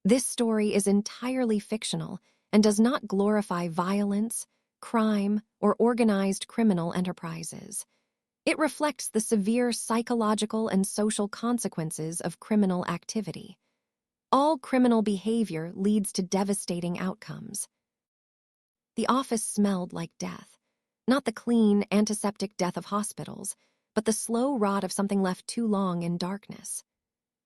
This story is entirely fictional and does not glorify violence, crime, or organized criminal enterprises. It reflects the severe psychological and social consequences of criminal activity. All criminal behavior leads to devastating outcomes. The office smelled like death. Not the clean, antiseptic death of hospitals, but the slow rot of something left too long in darkness.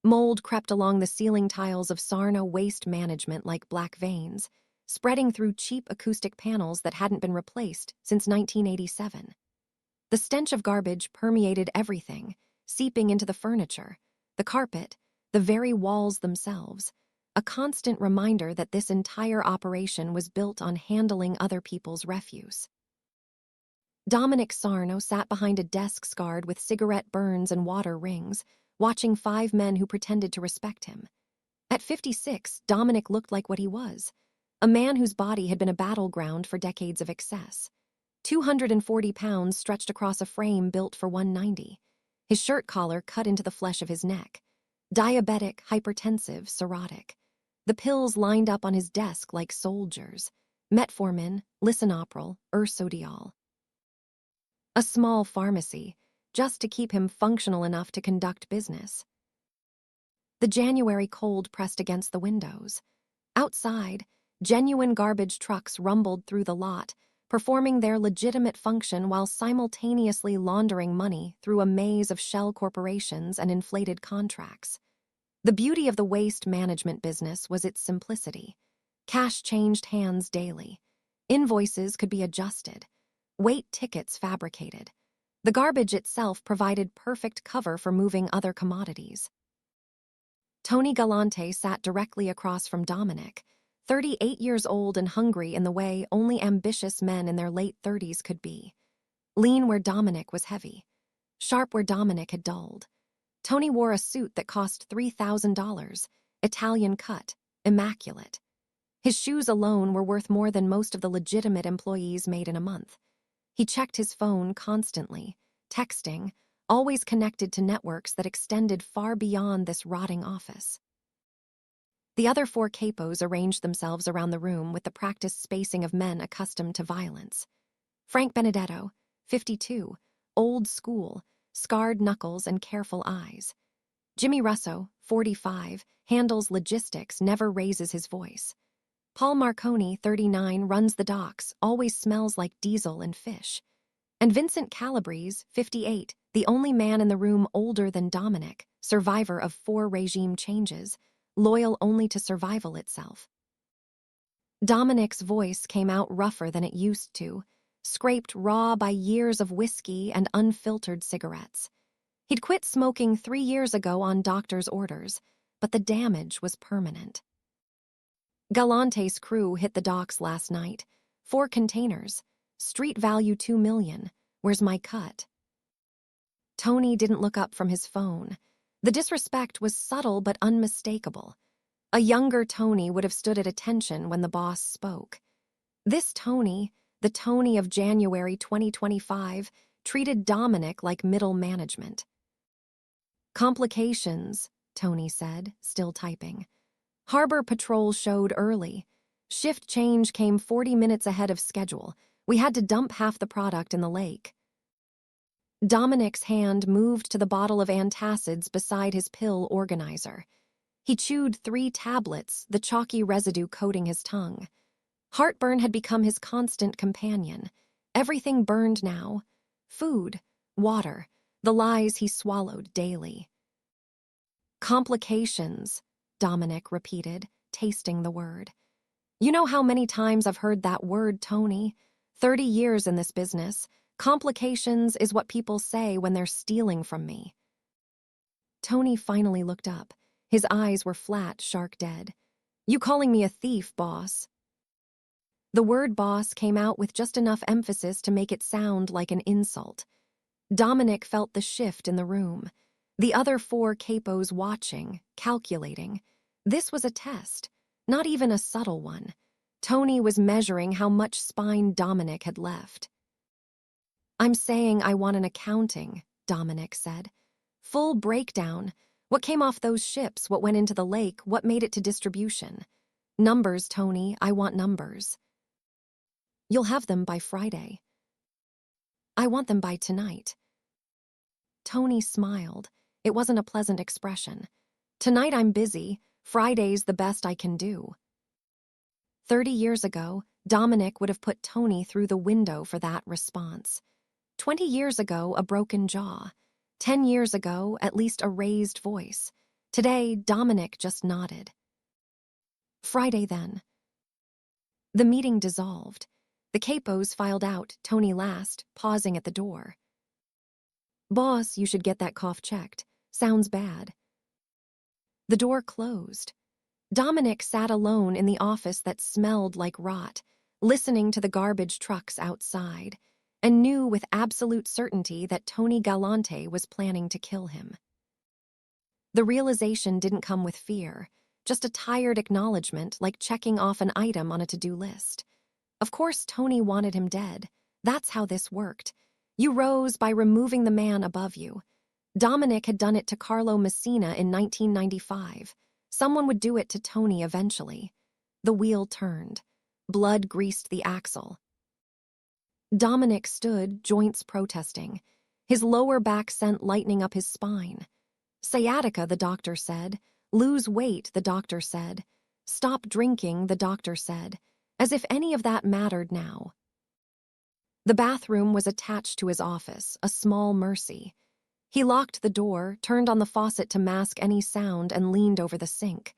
Mold crept along the ceiling tiles of Sarno Waste Management like black veins, spreading through cheap acoustic panels that hadn't been replaced since 1987. The stench of garbage permeated everything, seeping into the furniture, the carpet, the very walls themselves, a constant reminder that this entire operation was built on handling other people's refuse. Dominic Sarno sat behind a desk scarred with cigarette burns and water rings, watching 5 men who pretended to respect him. At 56, Dominic looked like what he was, a man whose body had been a battleground for decades of excess. 240 pounds stretched across a frame built for 190. His shirt collar cut into the flesh of his neck. Diabetic, hypertensive, cirrhotic. The pills lined up on his desk like soldiers. Metformin, lisinopril, ursodiol. A small pharmacy, just to keep him functional enough to conduct business. The January cold pressed against the windows. Outside, genuine garbage trucks rumbled through the lot, performing their legitimate function while simultaneously laundering money through a maze of shell corporations and inflated contracts. The beauty of the waste management business was its simplicity. Cash changed hands daily. Invoices could be adjusted. Weight tickets fabricated. The garbage itself provided perfect cover for moving other commodities. Tony Galante sat directly across from Dominic, 38 years old and hungry in the way only ambitious men in their late 30s could be. Lean where Dominic was heavy. Sharp where Dominic had dulled. Tony wore a suit that cost $3,000, Italian cut, immaculate. His shoes alone were worth more than most of the legitimate employees made in a month. He checked his phone constantly, texting, always connected to networks that extended far beyond this rotting office. The other 4 capos arranged themselves around the room with the practiced spacing of men accustomed to violence. Frank Benedetto, 52, old school, scarred knuckles and careful eyes. Jimmy Russo, 45, handles logistics, never raises his voice. Paul Marconi, 39, runs the docks, always smells like diesel and fish. And Vincent Calabrese, 58, the only man in the room older than Dominic, survivor of 4 regime changes, loyal only to survival itself. Dominic's voice came out rougher than it used to, scraped raw by years of whiskey and unfiltered cigarettes. He'd quit smoking 3 years ago on doctor's orders, but the damage was permanent. Galante's crew hit the docks last night. 4 containers. Street value $2 million. Where's my cut? Tony didn't look up from his phone. The disrespect was subtle but unmistakable. A younger Tony would have stood at attention when the boss spoke. This Tony, the Tony of January 2025, treated Dominic like middle management. Complications, Tony said, still typing. Harbor Patrol showed early. Shift change came 40 minutes ahead of schedule. We had to dump half the product in the lake. Dominic's hand moved to the bottle of antacids beside his pill organizer. He chewed 3 tablets, the chalky residue coating his tongue. Heartburn had become his constant companion. Everything burned now. Food, water, the lies he swallowed daily. Complications, Dominic repeated, tasting the word. You know how many times I've heard that word, Tony? 30 years in this business. Complications is what people say when they're stealing from me. Tony finally looked up. His eyes were flat, shark dead. You calling me a thief, boss? The word boss came out with just enough emphasis to make it sound like an insult. Dominic felt the shift in the room. The other 4 capos watching, calculating. This was a test, not even a subtle one. Tony was measuring how much spine Dominic had left. I'm saying I want an accounting, Dominic said. Full breakdown, What came off those ships, what went into the lake, what made it to distribution? Numbers, Tony, I want numbers. You'll have them by Friday. I want them by tonight. Tony smiled. It wasn't a pleasant expression. Tonight I'm busy. Friday's the best I can do. 30 years ago, Dominic would have put Tony through the window for that response. 20 years ago, a broken jaw. 10 years ago, at least a raised voice. Today, Dominic just nodded. Friday, then. The meeting dissolved. The capos filed out, Tony last, pausing at the door. Boss, you should get that cough checked. Sounds bad. The door closed. Dominic sat alone in the office that smelled like rot, listening to the garbage trucks outside, and knew with absolute certainty that Tony Galante was planning to kill him. The realization didn't come with fear, just a tired acknowledgement like checking off an item on a to-do list. Of course Tony wanted him dead. That's how this worked. You rose by removing the man above you. Dominic had done it to Carlo Messina in 1995. Someone would do it to Tony eventually. The wheel turned. Blood greased the axle. Dominic stood, joints protesting. His lower back sent lightning up his spine. Sciatica, the doctor said. Lose weight, the doctor said. Stop drinking, the doctor said. As if any of that mattered now. The bathroom was attached to his office, a small mercy. He locked the door, turned on the faucet to mask any sound, and leaned over the sink.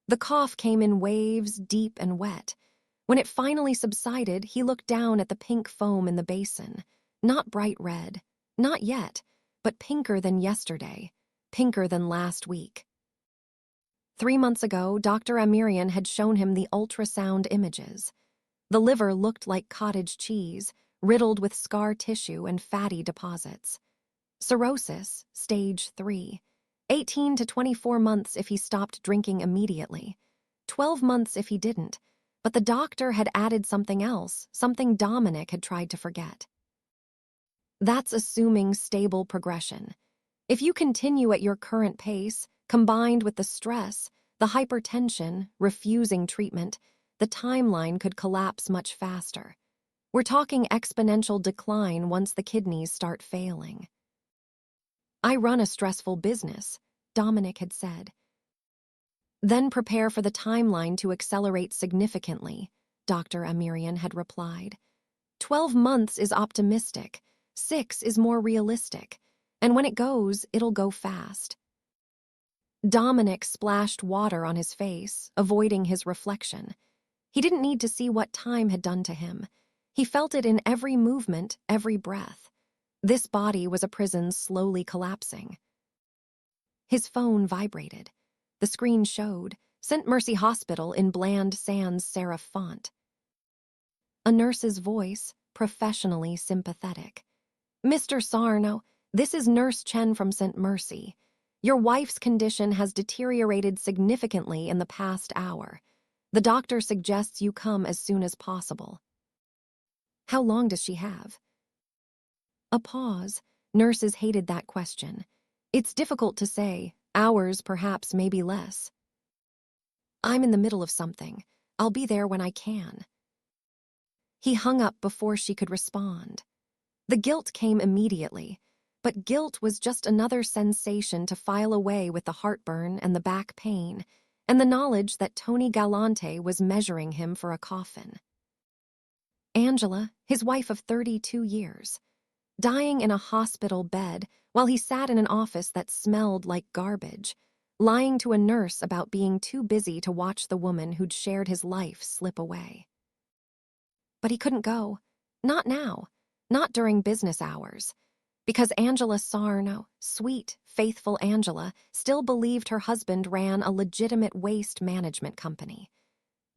The cough came in waves, deep and wet. When it finally subsided, he looked down at the pink foam in the basin. Not bright red. Not yet, but pinker than yesterday. Pinker than last week. 3 months ago, Dr. Amirian had shown him the ultrasound images. The liver looked like cottage cheese, riddled with scar tissue and fatty deposits. Cirrhosis, stage 3. 18 to 24 months if he stopped drinking immediately. 12 months if he didn't. But the doctor had added something else, something Dominic had tried to forget. That's assuming stable progression. If you continue at your current pace, combined with the stress, the hypertension, refusing treatment, the timeline could collapse much faster. We're talking exponential decline once the kidneys start failing. I run a stressful business, Dominic had said. Then prepare for the timeline to accelerate significantly, Dr. Amirian had replied. 12 months is optimistic, 6 is more realistic, and when it goes, it'll go fast. Dominic splashed water on his face, avoiding his reflection. He didn't need to see what time had done to him. He felt it in every movement, every breath. This body was a prison slowly collapsing. His phone vibrated. The screen showed, St. Mercy Hospital in bland sans serif font. A nurse's voice, professionally sympathetic. Mr. Sarno, this is Nurse Chen from St. Mercy. Your wife's condition has deteriorated significantly in the past hour. The doctor suggests you come as soon as possible. How long does she have? A pause. Nurses hated that question. It's difficult to say. Hours, perhaps, maybe less. I'm in the middle of something. I'll be there when I can. He hung up before she could respond. The guilt came immediately, but guilt was just another sensation to file away with the heartburn and the back pain, and the knowledge that Tony Galante was measuring him for a coffin. Angela, his wife of 32 years, dying in a hospital bed while he sat in an office that smelled like garbage, lying to a nurse about being too busy to watch the woman who'd shared his life slip away. But he couldn't go. Not now. Not during business hours. Because Angela Sarno, sweet, faithful Angela, still believed her husband ran a legitimate waste management company.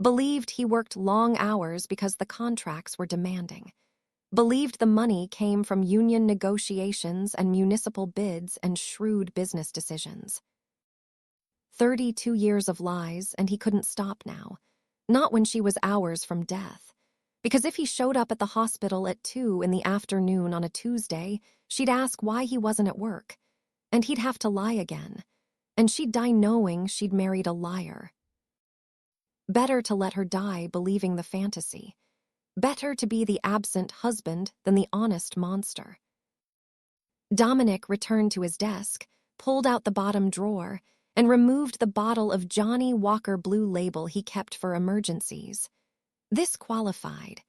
Believed he worked long hours because the contracts were demanding. Believed the money came from union negotiations and municipal bids and shrewd business decisions. 32 years of lies, and he couldn't stop now. Not when she was hours from death. Because if he showed up at the hospital at 2 in the afternoon on a Tuesday, she'd ask why he wasn't at work. And he'd have to lie again. And she'd die knowing she'd married a liar. Better to let her die believing the fantasy. Better to be the absent husband than the honest monster. Dominic returned to his desk, pulled out the bottom drawer, and removed the bottle of Johnny Walker Blue Label he kept for emergencies. This qualified.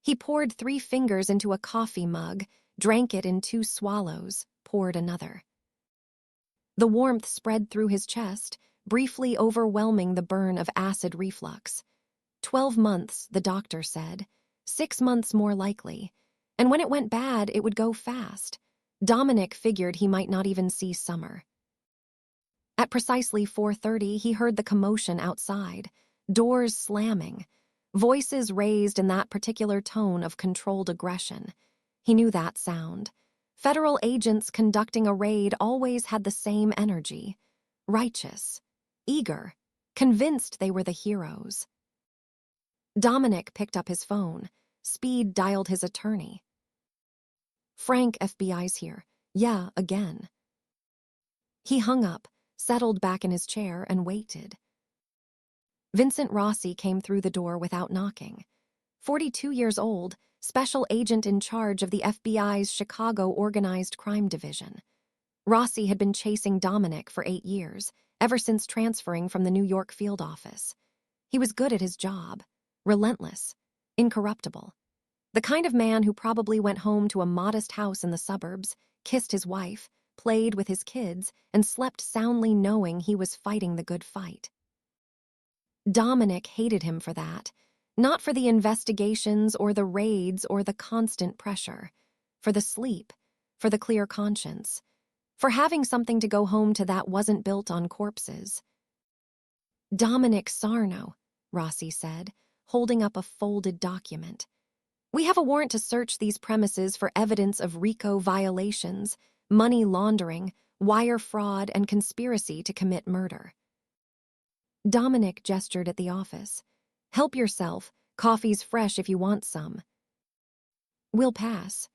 He poured 3 fingers into a coffee mug, drank it in 2 swallows, poured another. The warmth spread through his chest, briefly overwhelming the burn of acid reflux. 12 months, the doctor said. 6 months more likely. And when it went bad, it would go fast. Dominic figured he might not even see summer. At precisely 4:30, he heard the commotion outside, doors slamming, voices raised in that particular tone of controlled aggression. He knew that sound. Federal agents conducting a raid always had the same energy. Righteous, eager, convinced they were the heroes. Dominic picked up his phone. Speed dialed his attorney. "Frank, FBI's here. Yeah, again." He hung up, settled back in his chair, and waited. Vincent Rossi came through the door without knocking. 42 years old, special agent in charge of the FBI's Chicago Organized Crime Division. Rossi had been chasing Dominic for 8 years, ever since transferring from the New York field office. He was good at his job, relentless, incorruptible. The kind of man who probably went home to a modest house in the suburbs, kissed his wife, played with his kids, and slept soundly knowing he was fighting the good fight. Dominic hated him for that, not for the investigations or the raids or the constant pressure, for the sleep, for the clear conscience, for having something to go home to that wasn't built on corpses. "Dominic Sarno," Rossi said, holding up a folded document. "We have a warrant to search these premises for evidence of RICO violations, money laundering, wire fraud, and conspiracy to commit murder." Dominic gestured at the office. "Help yourself. Coffee's fresh if you want some." "We'll pass."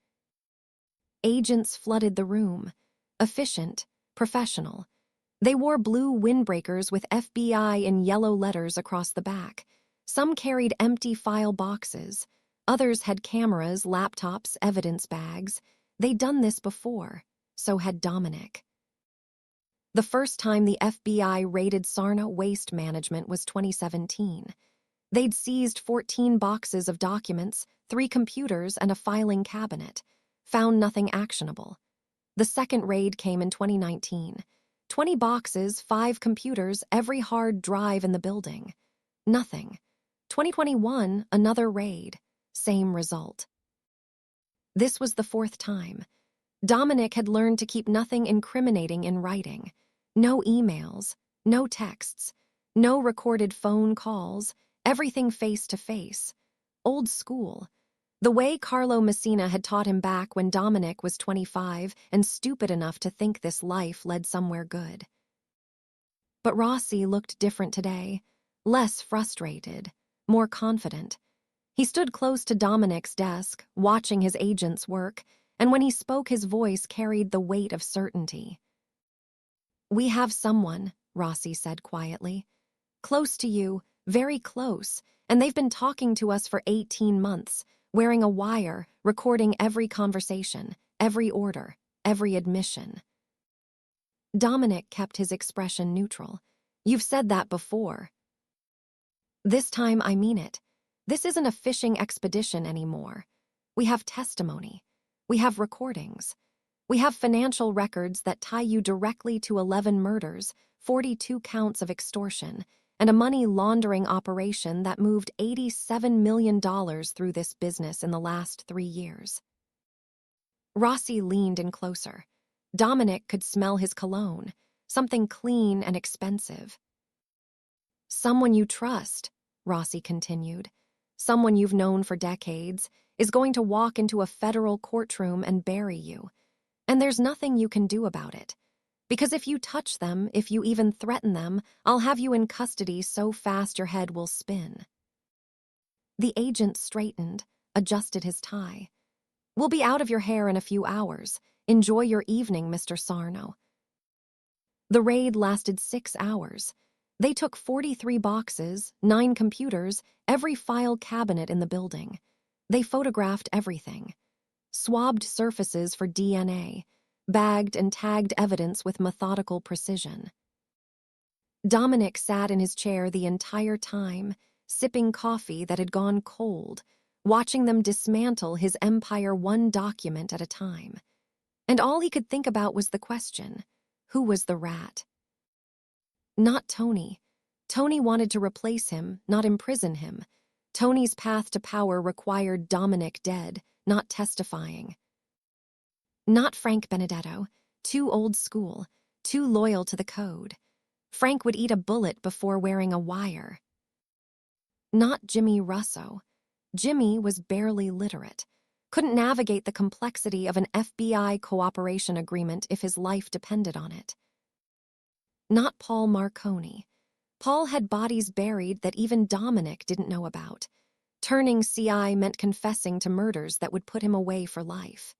Agents flooded the room. Efficient, professional. They wore blue windbreakers with FBI in yellow letters across the back. Some carried empty file boxes. Others had cameras, laptops, evidence bags. They'd done this before. So had Dominic. The first time the FBI raided Sarno Waste Management was 2017. They'd seized 14 boxes of documents, 3 computers, and a filing cabinet. Found nothing actionable. The second raid came in 2019. 20 boxes, 5 computers, every hard drive in the building. Nothing. 2021, another raid. Same result. This was the 4th time. Dominic had learned to keep nothing incriminating in writing. No emails, no texts, no recorded phone calls, everything face to face. Old school. The way Carlo Messina had taught him back when Dominic was 25 and stupid enough to think this life led somewhere good. But Rossi looked different today, less frustrated, more confident. He stood close to Dominic's desk, watching his agents work, and when he spoke, his voice carried the weight of certainty. "We have someone," Rossi said quietly. "Close to you, very close, and they've been talking to us for 18 months, wearing a wire, recording every conversation, every order, every admission." Dominic kept his expression neutral. "You've said that before." "This time I mean it. This isn't a fishing expedition anymore. We have testimony. We have recordings. We have financial records that tie you directly to 11 murders, 42 counts of extortion, and a money laundering operation that moved $87 million through this business in the last 3 years." Rossi leaned in closer. Dominic could smell his cologne, something clean and expensive. "Someone you trust," Rossi continued, "someone you've known for decades, is going to walk into a federal courtroom and bury you. And there's nothing you can do about it. Because if you touch them, if you even threaten them, I'll have you in custody so fast your head will spin." The agent straightened, adjusted his tie. "We'll be out of your hair in a few hours. Enjoy your evening, Mr. Sarno." The raid lasted 6 hours. They took 43 boxes, 9 computers, every file cabinet in the building. They photographed everything. Swabbed surfaces for DNA, bagged and tagged evidence with methodical precision. Dominic sat in his chair the entire time, sipping coffee that had gone cold, watching them dismantle his empire one document at a time. And all he could think about was the question, who was the rat? Not Tony. Tony wanted to replace him, not imprison him. Tony's path to power required Dominic dead, not testifying. Not Frank Benedetto, too old school, too loyal to the code. Frank would eat a bullet before wearing a wire. Not Jimmy Russo. Jimmy was barely literate, couldn't navigate the complexity of an FBI cooperation agreement if his life depended on it. Not Paul Marconi. Paul had bodies buried that even Dominic didn't know about. Turning CI meant confessing to murders that would put him away for life.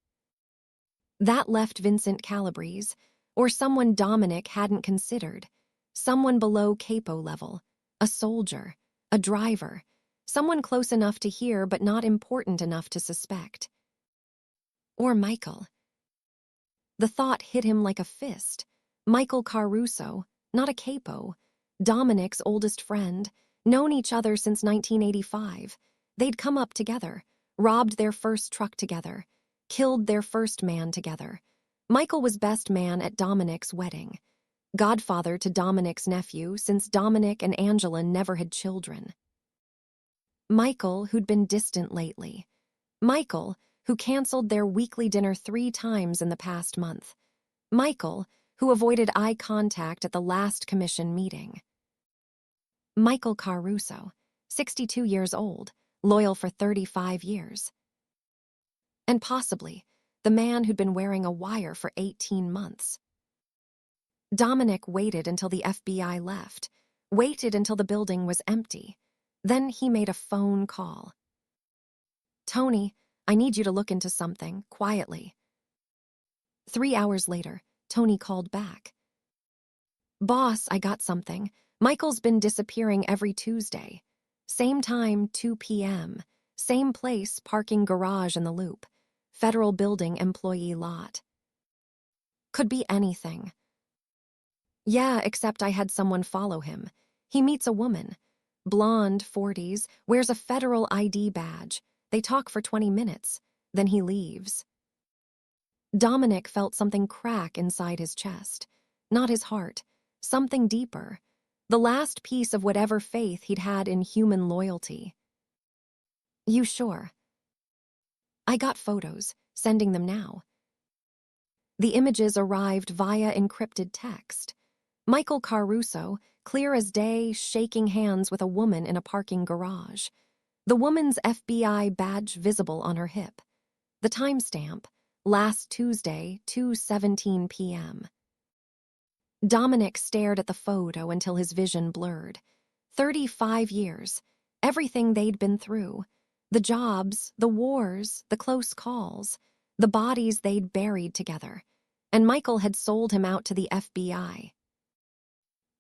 That left Vincent Calabrese, or someone Dominic hadn't considered. Someone below capo level, a soldier, a driver, someone close enough to hear but not important enough to suspect. Or Michael. The thought hit him like a fist. Michael Caruso, not a capo, Dominic's oldest friend, known each other since 1985. They'd come up together, robbed their first truck together, killed their first man together. Michael was best man at Dominic's wedding. Godfather to Dominic's nephew since Dominic and Angela never had children. Michael, who'd been distant lately. Michael, who canceled their weekly dinner 3 times in the past month. Michael, who avoided eye contact at the last commission meeting. Michael Caruso, 62 years old, loyal for 35 years. And possibly, the man who'd been wearing a wire for 18 months. Dominic waited until the FBI left, waited until the building was empty. Then he made a phone call. Tony, I need you to look into something, quietly. 3 hours later, Tony called back. Boss, I got something. Michael's been disappearing every Tuesday. Same time, 2 p.m. Same place, parking garage in the Loop. Federal building employee lot. Could be anything. Yeah, except I had someone follow him. He meets a woman. Blonde, 40s, wears a federal ID badge. They talk for 20 minutes. Then he leaves. Dominic felt something crack inside his chest. Not his heart. Something deeper. The last piece of whatever faith he'd had in human loyalty. You sure? I got photos, sending them now. The images arrived via encrypted text. Michael Caruso, clear as day, shaking hands with a woman in a parking garage. The woman's FBI badge visible on her hip. The timestamp, last Tuesday, 2:17 p.m. Dominic stared at the photo until his vision blurred. 35 years, everything they'd been through. The jobs, the wars, the close calls, the bodies they'd buried together. And Michael had sold him out to the FBI.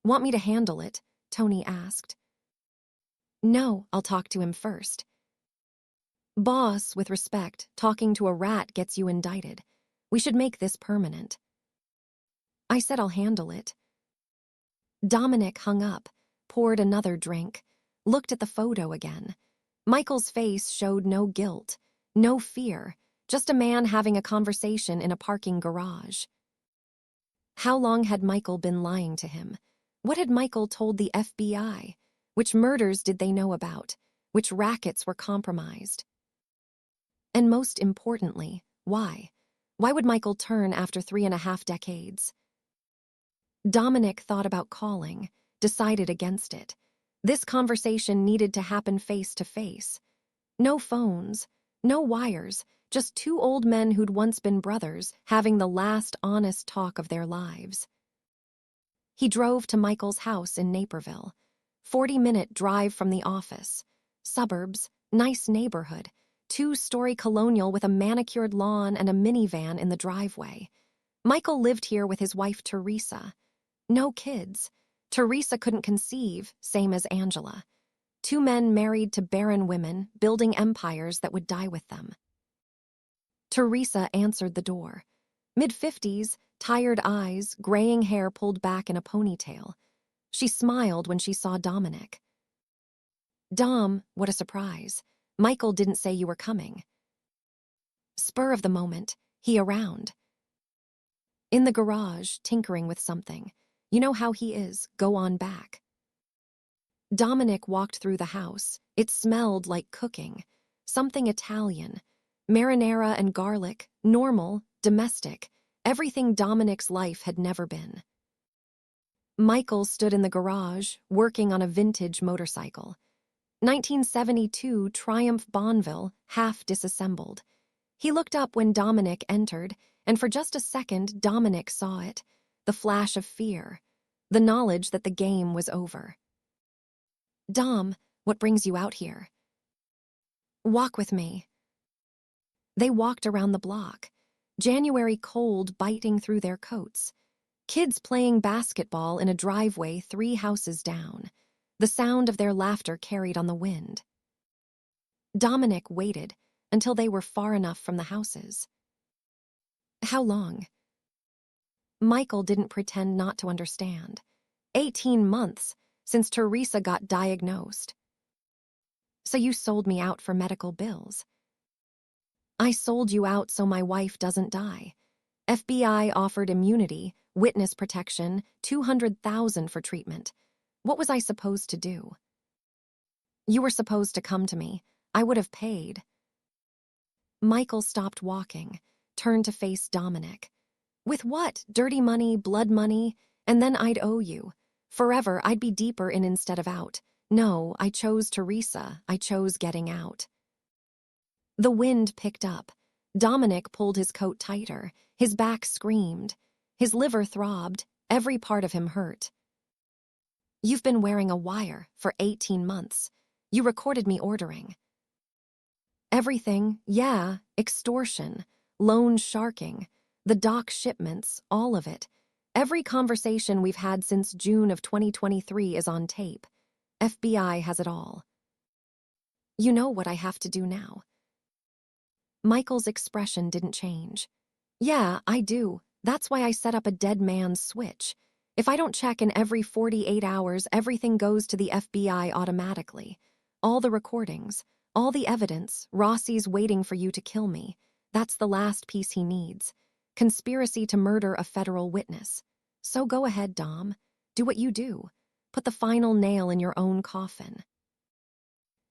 Want me to handle it? Tony asked. No, I'll talk to him first. Boss, with respect, talking to a rat gets you indicted. We should make this permanent. I said I'll handle it. Dominic hung up, poured another drink, looked at the photo again. Michael's face showed no guilt, no fear, just a man having a conversation in a parking garage. How long had Michael been lying to him? What had Michael told the FBI? Which murders did they know about? Which rackets were compromised? And most importantly, why? Why would Michael turn after 3.5 decades? Dominic thought about calling, decided against it. This conversation needed to happen face to face. No phones, no wires, just 2 old men who'd once been brothers having the last honest talk of their lives. He drove to Michael's house in Naperville. 40-minute drive from the office. Suburbs, nice neighborhood. 2-story colonial with a manicured lawn and a minivan in the driveway. Michael lived here with his wife Teresa. No kids. Teresa couldn't conceive, same as Angela. Two men married to barren women, building empires that would die with them. Teresa answered the door. Mid-50s, tired eyes, graying hair pulled back in a ponytail. She smiled when she saw Dominic. Dom, what a surprise. Michael didn't say you were coming. Spur of the moment, he around. In the garage, tinkering with something. You know how he is, go on back. Dominic walked through the house. It smelled like cooking. Something Italian. Marinara and garlic, normal, domestic, everything Dominic's life had never been. Michael stood in the garage, working on a vintage motorcycle. 1972 Triumph Bonneville, half disassembled. He looked up when Dominic entered, and for just a second Dominic saw it, the flash of fear, the knowledge that the game was over. Dom, what brings you out here? Walk with me. They walked around the block, January cold biting through their coats. Kids playing basketball in a driveway 3 houses down. The sound of their laughter carried on the wind. Dominic waited until they were far enough from the houses. How long? Michael didn't pretend not to understand. 18 months since Teresa got diagnosed. So you sold me out for medical bills. I sold you out so my wife doesn't die. FBI offered immunity, witness protection, $200,000 for treatment. What was I supposed to do? You were supposed to come to me. I would have paid. Michael stopped walking, turned to face Dominic. With what? Dirty money, blood money? And then I'd owe you. Forever, I'd be deeper in instead of out. No, I chose Teresa. I chose getting out. The wind picked up. Dominic pulled his coat tighter. His back screamed. His liver throbbed. Every part of him hurt. You've been wearing a wire for 18 months. You recorded me ordering. Everything, yeah, extortion, loan sharking, the dock shipments, all of it. Every conversation we've had since June of 2023 is on tape. FBI has it all. You know what I have to do now. Michael's expression didn't change. Yeah, I do. That's why I set up a dead man's switch. If I don't check in every 48 hours, everything goes to the FBI automatically. All the recordings, all the evidence, Rossi's waiting for you to kill me. That's the last piece he needs. Conspiracy to murder a federal witness. So go ahead, Dom. Do what you do. Put the final nail in your own coffin.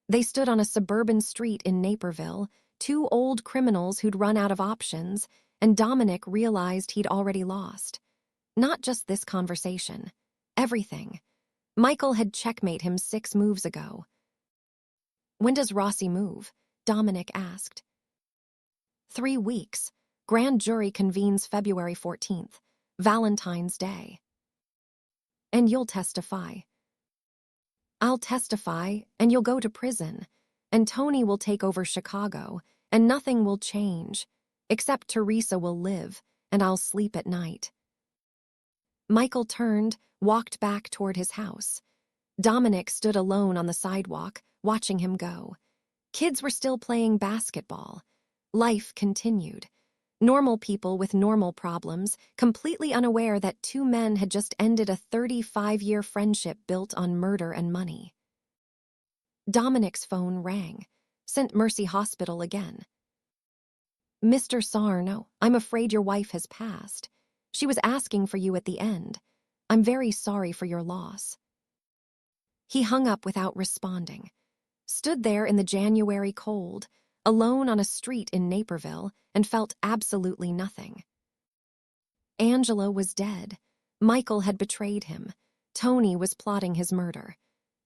They stood on a suburban street in Naperville, 2 old criminals who'd run out of options, and Dominic realized he'd already lost. Not just this conversation. Everything. Michael had checkmate him 6 moves ago. When does Rossi move? Dominic asked. 3 weeks. Grand jury convenes February 14th, Valentine's Day. And you'll testify. I'll testify, and you'll go to prison, and Tony will take over Chicago, and nothing will change, except Teresa will live, and I'll sleep at night. Michael turned, walked back toward his house. Dominic stood alone on the sidewalk, watching him go. Kids were still playing basketball. Life continued. Normal people with normal problems, completely unaware that 2 men had just ended a 35-year friendship built on murder and money. Dominic's phone rang. St. Mercy Hospital again. Mr. Sarno, I'm afraid your wife has passed. She was asking for you at the end. I'm very sorry for your loss. He hung up without responding. Stood there in the January cold, alone on a street in Naperville, and felt absolutely nothing. Angela was dead. Michael had betrayed him. Tony was plotting his murder.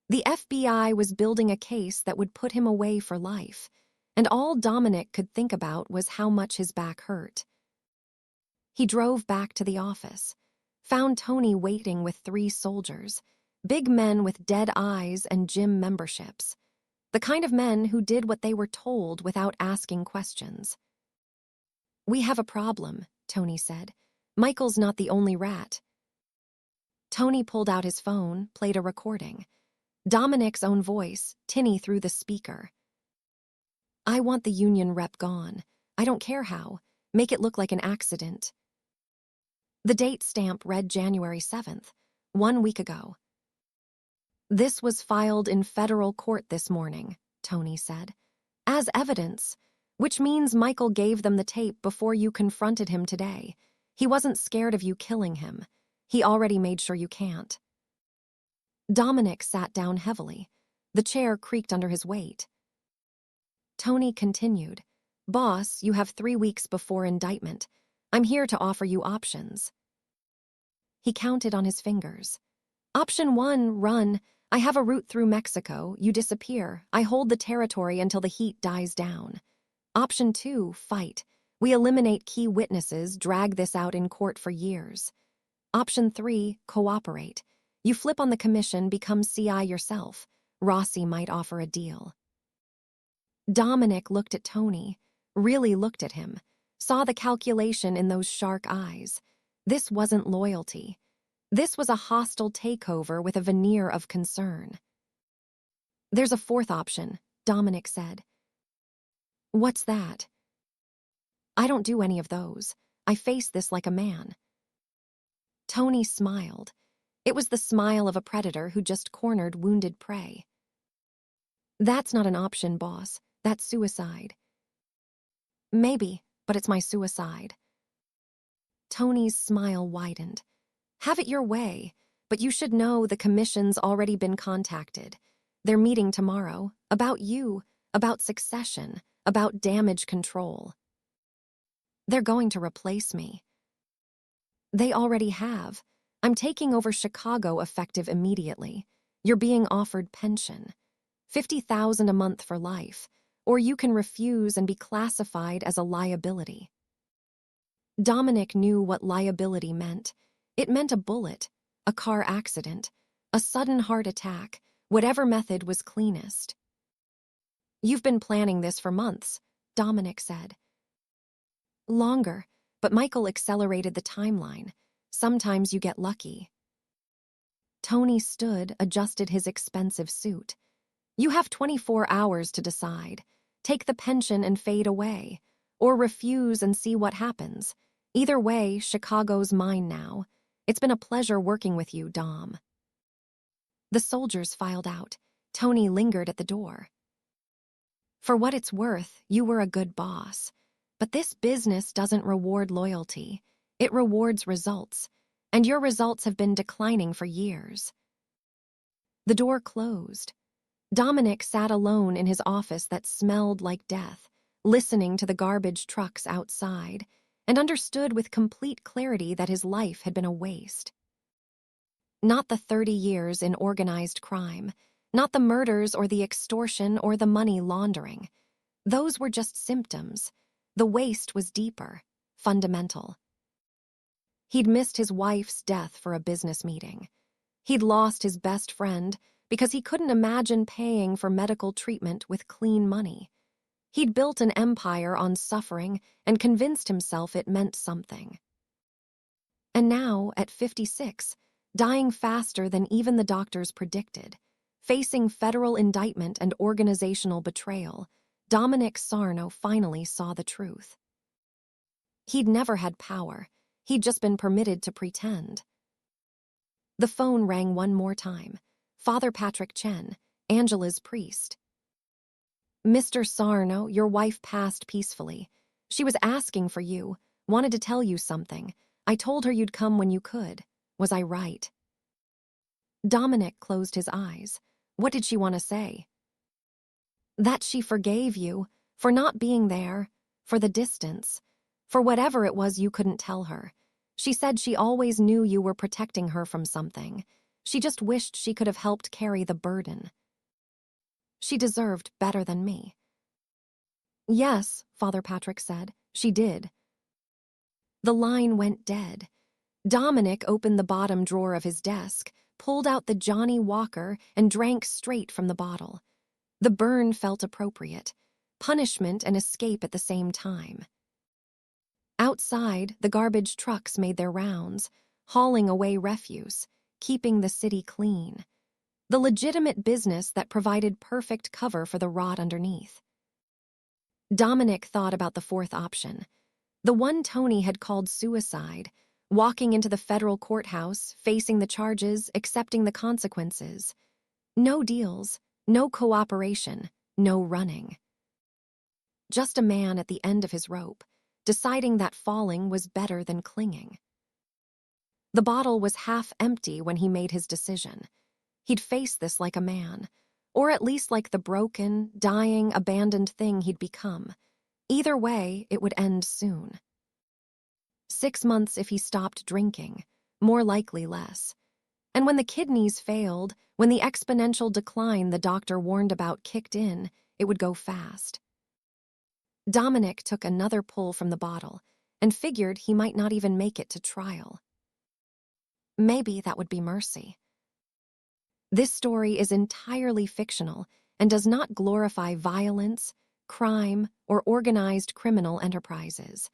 The FBI was building a case that would put him away for life, and all Dominic could think about was how much his back hurt. He drove back to the office, found Tony waiting with 3 soldiers, big men with dead eyes and gym memberships. The kind of men who did what they were told without asking questions. We have a problem, Tony said. Michael's not the only rat. Tony pulled out his phone, played a recording. Dominic's own voice, tinny through the speaker. I want the union rep gone. I don't care how. Make it look like an accident. The date stamp read January 7th, 1 week ago. This was filed in federal court this morning, Tony said, as evidence, which means Michael gave them the tape before you confronted him today. He wasn't scared of you killing him. He already made sure you can't. Dominic sat down heavily. The chair creaked under his weight. Tony continued, Boss, you have 3 weeks before indictment. I'm here to offer you options. He counted on his fingers. Option 1, run. I have a route through Mexico. You disappear. I hold the territory until the heat dies down. Option 2, fight. We eliminate key witnesses, drag this out in court for years. Option 3, cooperate. You flip on the commission, become CI yourself. Rossi might offer a deal. Dominic looked at Tony, really looked at him, saw the calculation in those shark eyes. This wasn't loyalty. This was a hostile takeover with a veneer of concern. There's a 4th option, Dominic said. What's that? I don't do any of those. I face this like a man. Tony smiled. It was the smile of a predator who just cornered wounded prey. That's not an option, boss. That's suicide. Maybe, but it's my suicide. Tony's smile widened. Have it your way, but you should know the commission's already been contacted. They're meeting tomorrow, about you, about succession, about damage control. They're going to replace me. They already have. I'm taking over Chicago effective immediately. You're being offered pension. $50,000 a month for life, or you can refuse and be classified as a liability. Dominic knew what liability meant. It meant a bullet, a car accident, a sudden heart attack, whatever method was cleanest. You've been planning this for months, Dominic said. Longer, but Michael accelerated the timeline. Sometimes you get lucky. Tony stood, adjusted his expensive suit. You have 24 hours to decide. Take the pension and fade away, or refuse and see what happens. Either way, Chicago's mine now. It's been a pleasure working with you, Dom. The soldiers filed out. Tony lingered at the door. For what it's worth, you were a good boss. But this business doesn't reward loyalty. It rewards results. And your results have been declining for years. The door closed. Dominic sat alone in his office that smelled like death, listening to the garbage trucks outside, and understood with complete clarity that his life had been a waste. Not the 30 years in organized crime, not the murders or the extortion or the money laundering. Those were just symptoms. The waste was deeper, fundamental. He'd missed his wife's death for a business meeting. He'd lost his best friend because he couldn't imagine paying for medical treatment with clean money. He'd built an empire on suffering and convinced himself it meant something. And now, at 56, dying faster than even the doctors predicted, facing federal indictment and organizational betrayal, Dominic Sarno finally saw the truth. He'd never had power. He'd just been permitted to pretend. The phone rang one more time. Father Patrick Chen, Angela's priest. Mr. Sarno, your wife passed peacefully. She was asking for you, wanted to tell you something. I told her you'd come when you could. Was I right? Dominic closed his eyes. What did she want to say? That she forgave you for not being there, for the distance, for whatever it was you couldn't tell her. She said she always knew you were protecting her from something. She just wished she could have helped carry the burden. She deserved better than me. Yes, Father Patrick said, she did. The line went dead. Dominic opened the bottom drawer of his desk, pulled out the Johnny Walker, and drank straight from the bottle. The burn felt appropriate, punishment and escape at the same time. Outside, the garbage trucks made their rounds, hauling away refuse. keeping the city clean. The legitimate business that provided perfect cover for the rot underneath. Dominic thought about the fourth option, the one Tony had called suicide, walking into the federal courthouse, facing the charges, accepting the consequences. No deals, no cooperation, no running. Just a man at the end of his rope, deciding that falling was better than clinging. The bottle was half empty when he made his decision. He'd face this like a man, or at least like the broken, dying, abandoned thing he'd become. Either way, it would end soon. 6 months if he stopped drinking, more likely less. And when the kidneys failed, when the exponential decline the doctor warned about kicked in, it would go fast. Dominic took another pull from the bottle and figured he might not even make it to trial. Maybe that would be mercy. This story is entirely fictional and does not glorify violence, crime, or organized criminal enterprises.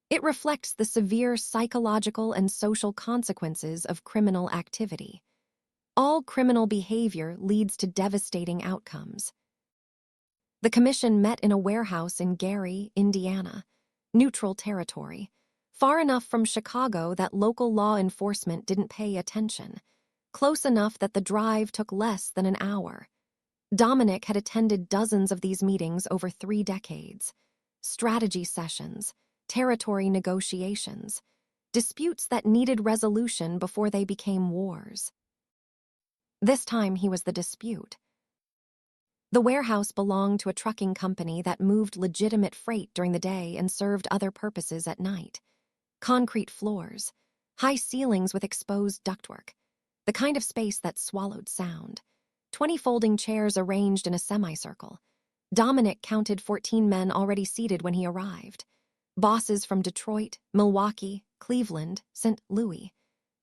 It reflects the severe psychological and social consequences of criminal activity. All criminal behavior leads to devastating outcomes. The commission met in a warehouse in Gary, Indiana, neutral territory, far enough from Chicago that local law enforcement didn't pay attention, close enough that the drive took less than an hour. Dominic had attended dozens of these meetings over 3 decades. Strategy sessions, territory negotiations, disputes that needed resolution before they became wars. This time he was the dispute. The warehouse belonged to a trucking company that moved legitimate freight during the day and served other purposes at night. Concrete floors, high ceilings with exposed ductwork, the kind of space that swallowed sound. 20 folding chairs arranged in a semicircle. Dominic counted 14 men already seated when he arrived. Bosses from Detroit, Milwaukee, Cleveland, St. Louis.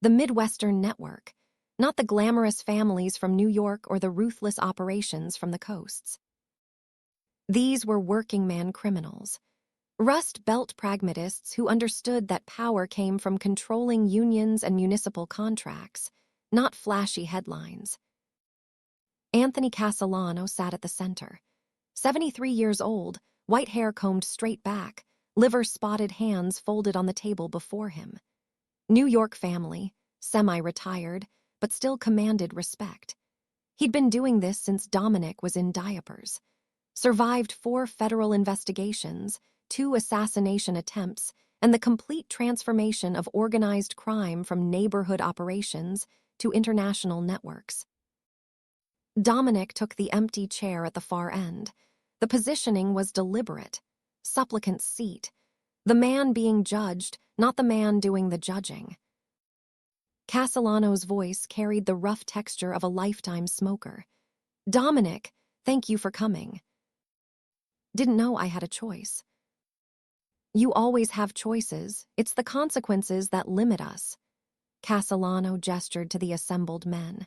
The Midwestern network, not the glamorous families from New York or the ruthless operations from the coasts. These were working-man criminals. Rust Belt pragmatists who understood that power came from controlling unions and municipal contracts, not flashy headlines. Anthony Castellano sat at the center. 73 years old, white hair combed straight back, liver-spotted hands folded on the table before him. New York family, semi-retired, but still commanded respect. He'd been doing this since Dominic was in diapers. Survived 4 federal investigations, 2 assassination attempts, and the complete transformation of organized crime from neighborhood operations to international networks. Dominic took the empty chair at the far end. The positioning was deliberate. Supplicant's seat. The man being judged, not the man doing the judging. Castellano's voice carried the rough texture of a lifetime smoker. Dominic, thank you for coming. Didn't know I had a choice. You always have choices. It's the consequences that limit us. Castellano gestured to the assembled men.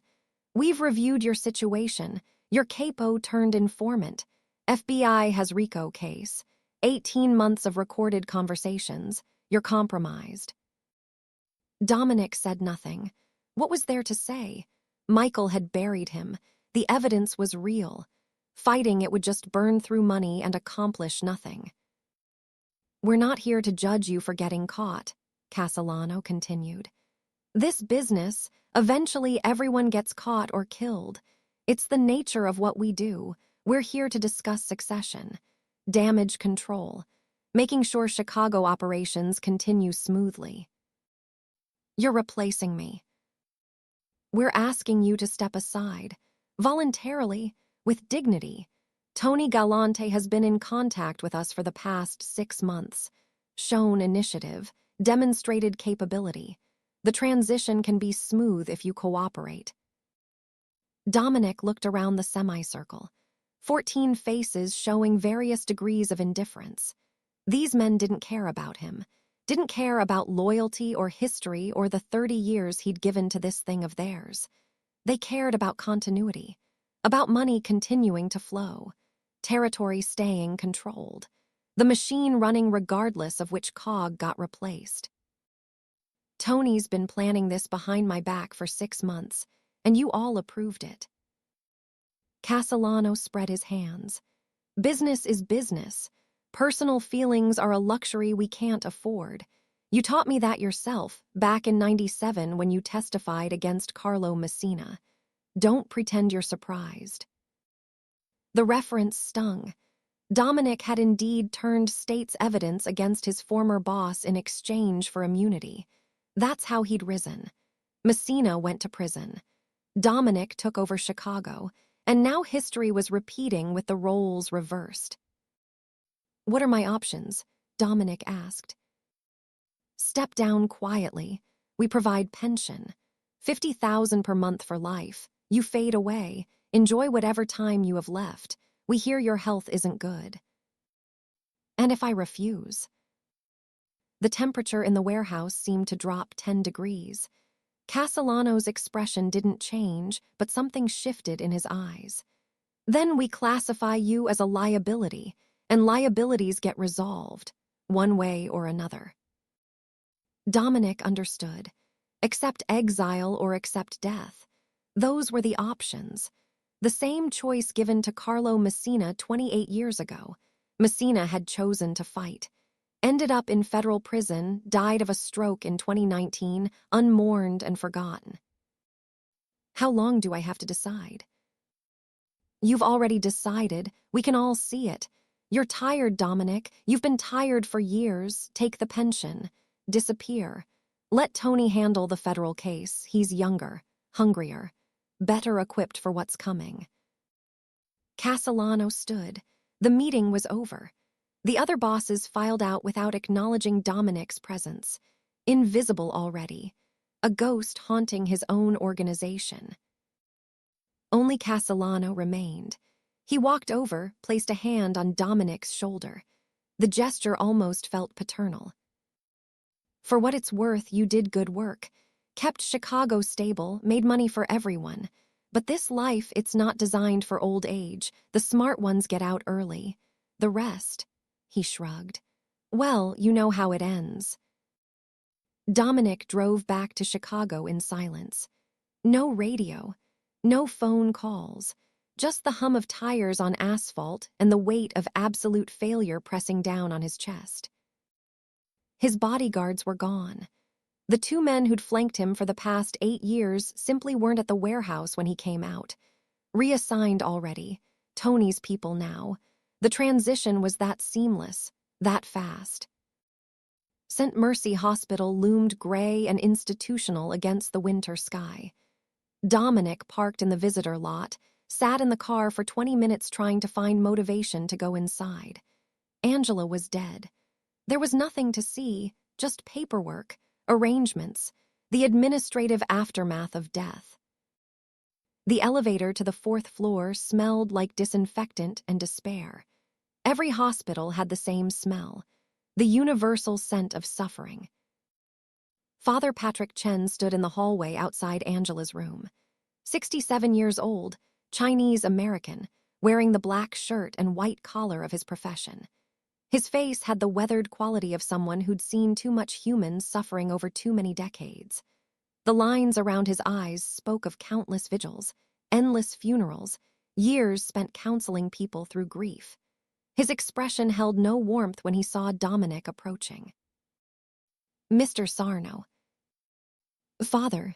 We've reviewed your situation. Your capo turned informant. FBI has RICO case. 18 months of recorded conversations. You're compromised. Dominic said nothing. What was there to say? Michael had buried him. The evidence was real. Fighting it would just burn through money and accomplish nothing. We're not here to judge you for getting caught, Castellano continued. This business, eventually everyone gets caught or killed. It's the nature of what we do. We're here to discuss succession, damage control, making sure Chicago operations continue smoothly. You're replacing me. We're asking you to step aside, voluntarily, with dignity. Tony Galante has been in contact with us for the past 6 months, shown initiative, demonstrated capability. The transition can be smooth if you cooperate. Dominic looked around the semicircle, 14 faces showing various degrees of indifference. These men didn't care about him, didn't care about loyalty or history or the 30 years he'd given to this thing of theirs. They cared about continuity, about money continuing to flow, territory staying controlled, the machine running regardless of which cog got replaced. Tony's been planning this behind my back for 6 months, and you all approved it." Castellano spread his hands. "Business is business. Personal feelings are a luxury we can't afford. You taught me that yourself, back in '97 when you testified against Carlo Messina. Don't pretend you're surprised." The reference stung. Dominic had indeed turned state's evidence against his former boss in exchange for immunity. That's how he'd risen. Messina went to prison. Dominic took over Chicago, and now history was repeating with the roles reversed. "What are my options?" Dominic asked. "Step down quietly. We provide pension. 50,000 per month for life. You fade away. Enjoy whatever time you have left. We hear your health isn't good." "And if I refuse?" The temperature in the warehouse seemed to drop 10 degrees. Castellano's expression didn't change, but something shifted in his eyes. "Then we classify you as a liability, and liabilities get resolved, one way or another." Dominic understood. Accept exile or accept death. Those were the options. The same choice given to Carlo Messina 28 years ago. Messina had chosen to fight. Ended up in federal prison, died of a stroke in 2019, unmourned and forgotten. "How long do I have to decide?" "You've already decided. We can all see it. You're tired, Dominic. You've been tired for years. Take the pension. Disappear. Let Tony handle the federal case. He's younger, hungrier, better equipped for what's coming." Castellano stood. The meeting was over. The other bosses filed out without acknowledging Dominic's presence. Invisible already. A ghost haunting his own organization. Only Castellano remained. He walked over, placed a hand on Dominic's shoulder. The gesture almost felt paternal. "For what it's worth, you did good work. Kept Chicago stable, made money for everyone. But this life, it's not designed for old age. The smart ones get out early. The rest," he shrugged. "Well, you know how it ends." Dominic drove back to Chicago in silence. No radio, no phone calls, just the hum of tires on asphalt and the weight of absolute failure pressing down on his chest. His bodyguards were gone. The 2 men who'd flanked him for the past 8 years simply weren't at the warehouse when he came out. Reassigned already. Tony's people now. The transition was that seamless, that fast. St. Mercy Hospital loomed gray and institutional against the winter sky. Dominic parked in the visitor lot, sat in the car for 20 minutes trying to find motivation to go inside. Angela was dead. There was nothing to see, just paperwork, arrangements, the administrative aftermath of death. The elevator to the 4th floor smelled like disinfectant and despair. Every hospital had the same smell, the universal scent of suffering. Father Patrick Chen stood in the hallway outside Angela's room. 67 years old, Chinese-American, wearing the black shirt and white collar of his profession. His face had the weathered quality of someone who'd seen too much human suffering over too many decades. The lines around his eyes spoke of countless vigils, endless funerals, years spent counseling people through grief. His expression held no warmth when he saw Dominic approaching. "Mr. Sarno." "Father."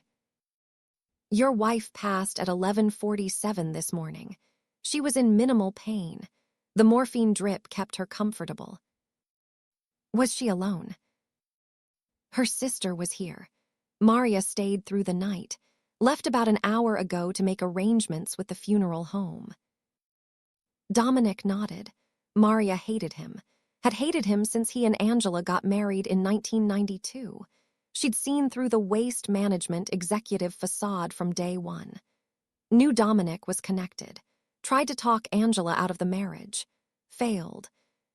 "Your wife passed at 11:47 this morning. She was in minimal pain. The morphine drip kept her comfortable." "Was she alone?" "Her sister was here. Maria stayed through the night, left about an hour ago to make arrangements with the funeral home." Dominic nodded. Maria hated him, had hated him since he and Angela got married in 1992. She'd seen through the waste management executive facade from day one. Knew Dominic was connected, tried to talk Angela out of the marriage, failed,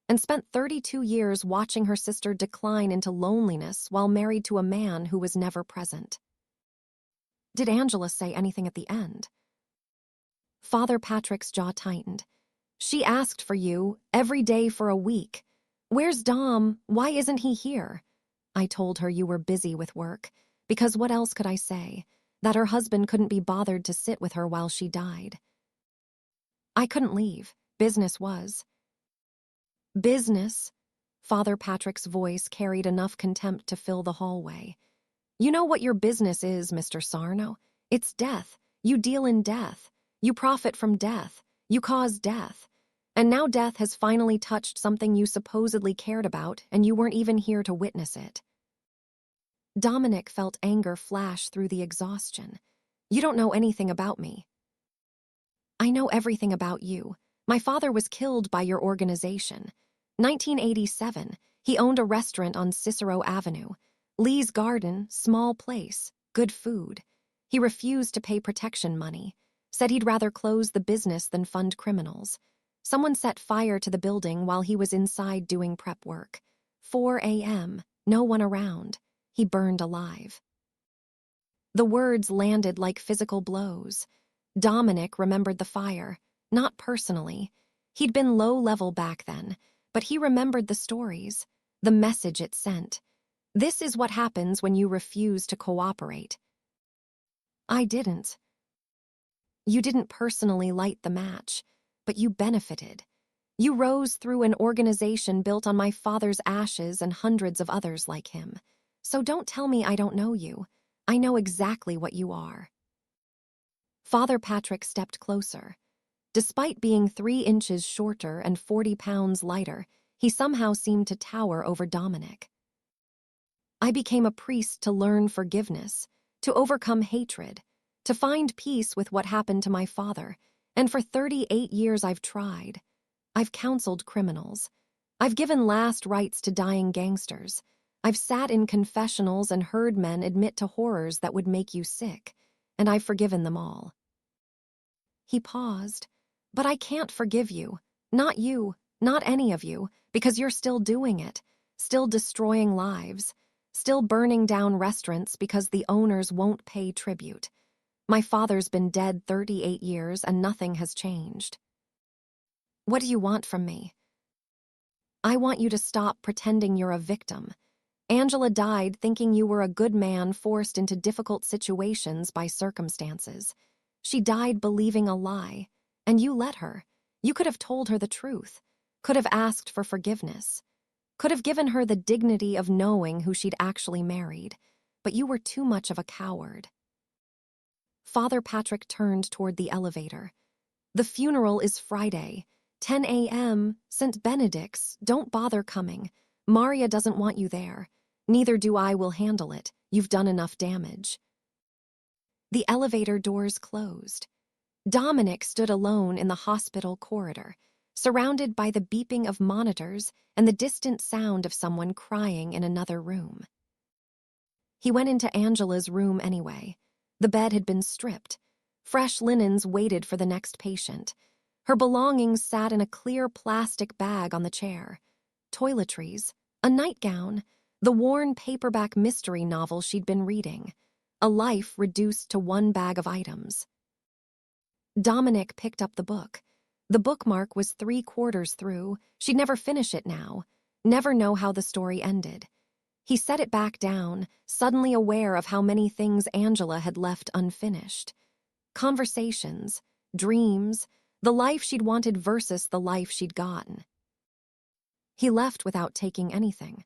and spent 32 years watching her sister decline into loneliness while married to a man who was never present. "Did Angela say anything at the end?" Father Patrick's jaw tightened. "She asked for you, every day for a week. Where's Dom? Why isn't he here? I told her you were busy with work, because what else could I say? That her husband couldn't be bothered to sit with her while she died. I couldn't leave. Business was. Business? Father Patrick's voice carried enough contempt to fill the hallway. You know what your business is, Mr. Sarno? It's death. You deal in death. You profit from death. You cause death. And now death has finally touched something you supposedly cared about, and you weren't even here to witness it. Dominic felt anger flash through the exhaustion. You don't know anything about me. I know everything about you. My father was killed by your organization. 1987, he owned a restaurant on Cicero Avenue. Lee's Garden, small place, good food. He refused to pay protection money, said he'd rather close the business than fund criminals. Someone set fire to the building while he was inside doing prep work. 4 a.m., no one around. He burned alive. The words landed like physical blows. Dominic remembered the fire, not personally. He'd been low-level back then, but he remembered the stories, the message it sent. This is what happens when you refuse to cooperate. I didn't. You didn't personally light the match, but you benefited. You rose through an organization built on my father's ashes and hundreds of others like him. So don't tell me I don't know you. I know exactly what you are. Father Patrick stepped closer. Despite being 3 inches shorter and 40 pounds lighter, he somehow seemed to tower over Dominic. I became a priest to learn forgiveness, to overcome hatred, to find peace with what happened to my father, and for 38 years I've tried. I've counseled criminals. I've given last rites to dying gangsters. I've sat in confessionals and heard men admit to horrors that would make you sick, and I've forgiven them all. He paused. But I can't forgive you. Not you, not any of you, because you're still doing it, still destroying lives, still burning down restaurants because the owners won't pay tribute. My father's been dead 38 years and nothing has changed. What do you want from me? I want you to stop pretending you're a victim. Angela died thinking you were a good man forced into difficult situations by circumstances. She died believing a lie, and you let her. You could have told her the truth, could have asked for forgiveness, could have given her the dignity of knowing who she'd actually married, but you were too much of a coward. Father Patrick turned toward the elevator. The funeral is Friday, 10 a.m., St. Benedict's. Don't bother coming. Maria doesn't want you there. Neither do I. Will handle it. You've done enough damage. The elevator doors closed. Dominic stood alone in the hospital corridor, surrounded by the beeping of monitors and the distant sound of someone crying in another room. He went into Angela's room anyway. The bed had been stripped. Fresh linens waited for the next patient. Her belongings sat in a clear plastic bag on the chair. Toiletries, a nightgown, the worn paperback mystery novel she'd been reading. A life reduced to one bag of items. Dominic picked up the book. The bookmark was 3/4 through. She'd never finish it now, never know how the story ended. He set it back down, suddenly aware of how many things Angela had left unfinished. Conversations, dreams, the life she'd wanted versus the life she'd gotten. He left without taking anything.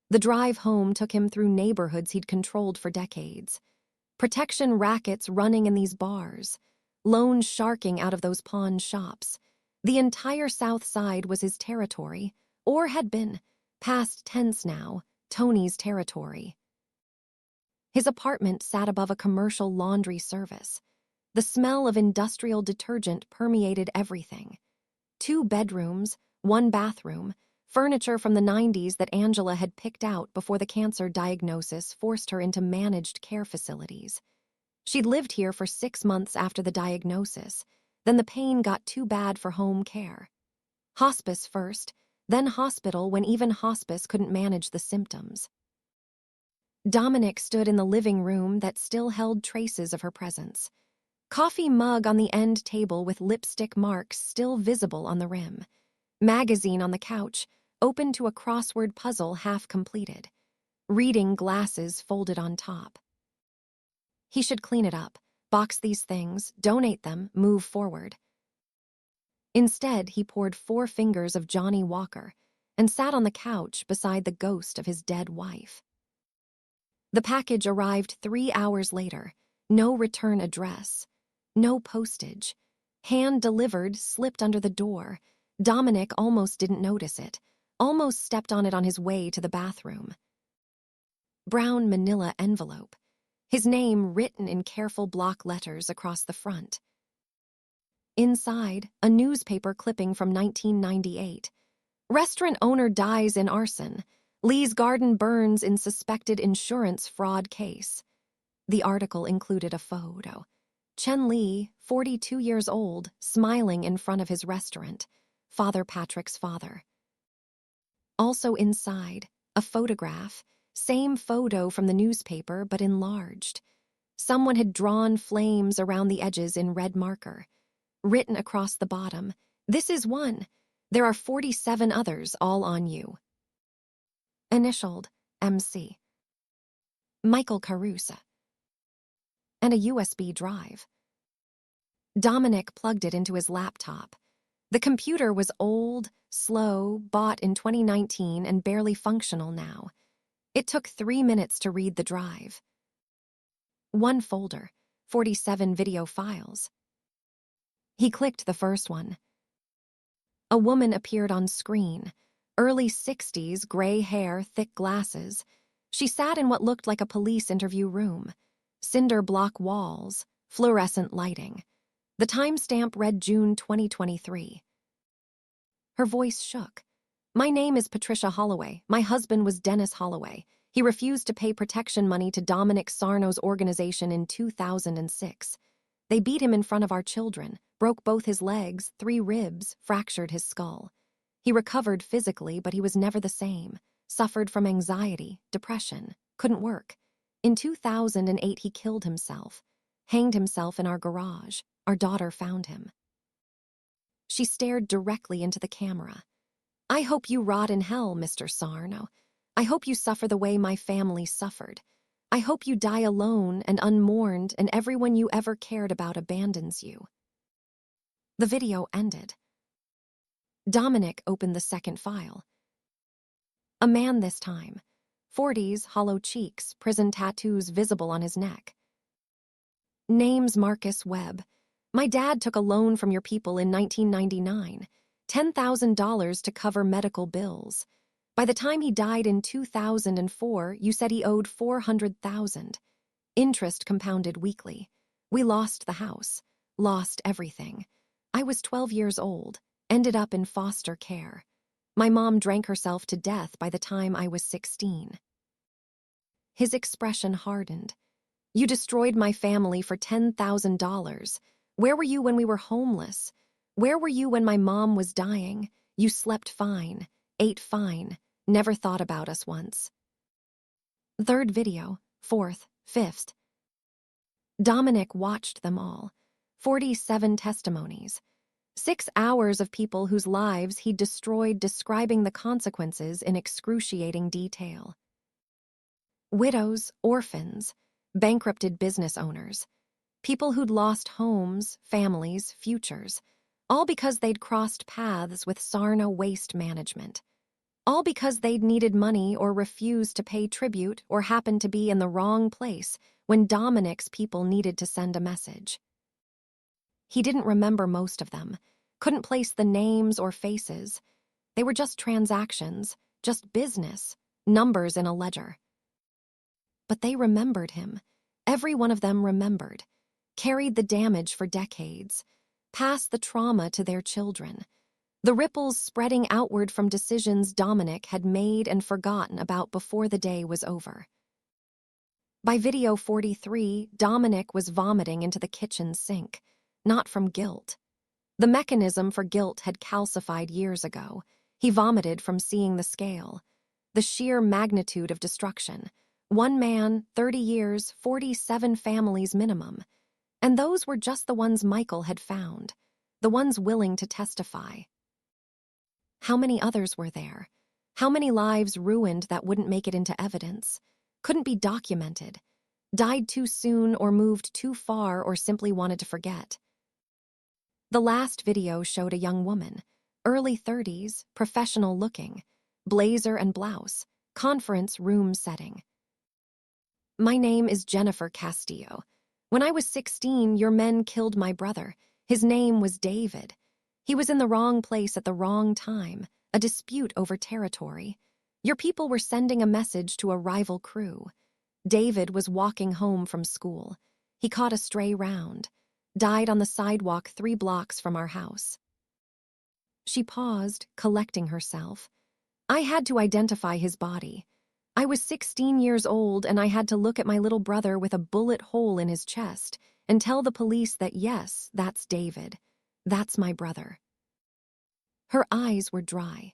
The drive home took him through neighborhoods he'd controlled for decades. Protection rackets running in these bars, loans sharking out of those pawn shops. The entire South Side was his territory, or had been, past tense now, Tony's territory. His apartment sat above a commercial laundry service. The smell of industrial detergent permeated everything. 2 bedrooms, 1 bathroom, furniture from the 90s that Angela had picked out before the cancer diagnosis forced her into managed care facilities. She'd lived here for 6 months after the diagnosis, then the pain got too bad for home care. Hospice first, then hospital when even hospice couldn't manage the symptoms. Dominic stood in the living room that still held traces of her presence. Coffee mug on the end table with lipstick marks still visible on the rim. Magazine on the couch, open to a crossword puzzle half completed. reading glasses folded on top. He should clean it up, box these things, donate them, move forward. Instead, he poured 4 fingers of Johnny Walker and sat on the couch beside the ghost of his dead wife. The package arrived 3 hours later. No return address. No postage. Hand-delivered, slipped under the door. Dominic almost didn't notice it, almost stepped on it on his way to the bathroom. Brown manila envelope. His name written in careful block letters across the front. Inside, a newspaper clipping from 1998. Restaurant owner dies in arson. Lee's garden burns in suspected insurance fraud case. The article included a photo. Chen Lee, 42 years old, smiling in front of his restaurant. Father Patrick's father. Also inside, a photograph, same photo from the newspaper but enlarged. Someone had drawn flames around the edges in red marker. Written across the bottom, "This is one. There are 47 others, all on you." Initialed, MC. Michael Carusa. And a USB drive. Dominic plugged it into his laptop. The computer was old, slow, bought in 2019 and barely functional now. It took 3 minutes to read the drive. One folder, 47 video files. He clicked the first one. A woman appeared on screen. Early 60s, gray hair, thick glasses. She sat in what looked like a police interview room. Cinder block walls, fluorescent lighting. The timestamp read June 2023. Her voice shook. "My name is Patricia Holloway. My husband was Dennis Holloway. He refused to pay protection money to Dominic Sarno's organization in 2006. They beat him in front of our children, broke both his legs, 3 ribs, fractured his skull. He recovered physically, but he was never the same. Suffered from anxiety, depression, couldn't work. In 2008, he killed himself. Hanged himself in our garage. Our daughter found him." She stared directly into the camera. "I hope you rot in hell, Mr. Sarno. I hope you suffer the way my family suffered. I hope you die alone and unmourned and everyone you ever cared about abandons you." The video ended. Dominic opened the second file. A man this time. 40s, hollow cheeks, prison tattoos visible on his neck. Name's Marcus Webb. My dad took a loan from your people in 1999, $10,000 to cover medical bills. By the time he died in 2004, you said he owed $400,000. Interest compounded weekly. We lost the house, lost everything. I was 12 years old, ended up in foster care. My mom drank herself to death by the time I was 16. His expression hardened. You destroyed my family for $10,000. Where were you when we were homeless? Where were you when my mom was dying? You slept fine, ate fine, never thought about us once. Third video, fourth, fifth. Dominic watched them all. 47 testimonies. 6 hours of people whose lives he'd destroyed, describing the consequences in excruciating detail. Widows, orphans, bankrupted business owners. People who'd lost homes, families, futures, all because they'd crossed paths with Sarno Waste Management. All because they'd needed money or refused to pay tribute or happened to be in the wrong place when Dominic's people needed to send a message. He didn't remember most of them, couldn't place the names or faces. They were just transactions, just business, numbers in a ledger. But they remembered him. Every one of them remembered. Carried the damage for decades, passed the trauma to their children, the ripples spreading outward from decisions Dominic had made and forgotten about before the day was over. By video 43, Dominic was vomiting into the kitchen sink, not from guilt. The mechanism for guilt had calcified years ago. He vomited from seeing the scale, the sheer magnitude of destruction. 1 man, 30 years, 47 families minimum. And those were just the ones Michael had found, the ones willing to testify. How many others were there? How many lives ruined that wouldn't make it into evidence? Couldn't be documented? Died too soon or moved too far or simply wanted to forget? The last video showed a young woman, early 30s, professional looking, blazer and blouse, conference room setting. My name is Jennifer Castillo. When I was 16, your men killed my brother. His name was David. He was in the wrong place at the wrong time, a dispute over territory. Your people were sending a message to a rival crew. David was walking home from school. He caught a stray round, died on the sidewalk 3 blocks from our house. She paused, collecting herself. I had to identify his body. I was 16 years old and I had to look at my little brother with a bullet hole in his chest and tell the police that yes, that's David. That's my brother. Her eyes were dry.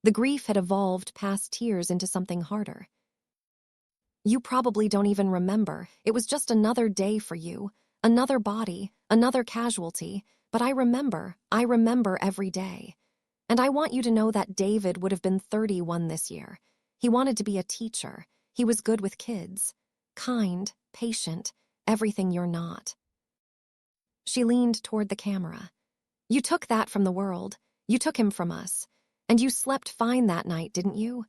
The grief had evolved past tears into something harder. You probably don't even remember. It was just another day for you, another body, another casualty, but I remember every day. And I want you to know that David would have been 31 this year. He wanted to be a teacher. He was good with kids. Kind, patient, everything you're not. She leaned toward the camera. You took that from the world. You took him from us. And you slept fine that night, didn't you?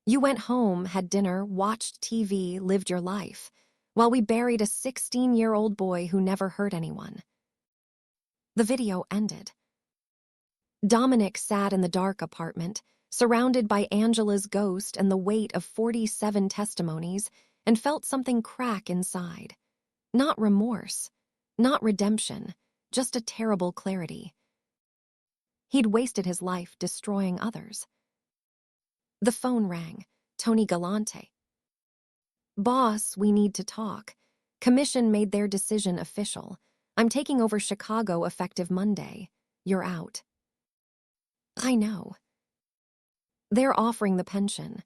You went home, had dinner, watched TV, lived your life, while we buried a 16-year-old boy who never hurt anyone. The video ended. Dominic sat in the dark apartment, surrounded by Angela's ghost and the weight of 47 testimonies, and felt something crack inside. Not remorse, not redemption, just a terrible clarity. He'd wasted his life destroying others. The phone rang. Tony Galante. Boss, we need to talk. Commission made their decision official. I'm taking over Chicago effective Monday. You're out. I know. They're offering the pension.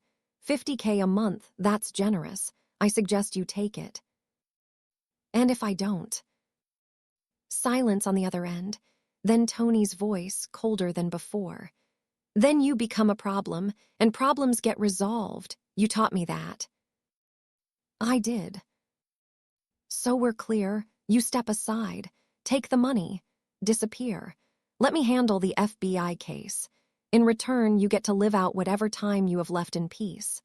$50K a month, that's generous. I suggest you take it. And if I don't? Silence on the other end, then Tony's voice, colder than before. Then you become a problem, and problems get resolved. You taught me that. I did. So we're clear. You step aside. Take the money. Disappear. Let me handle the FBI case. In return, you get to live out whatever time you have left in peace.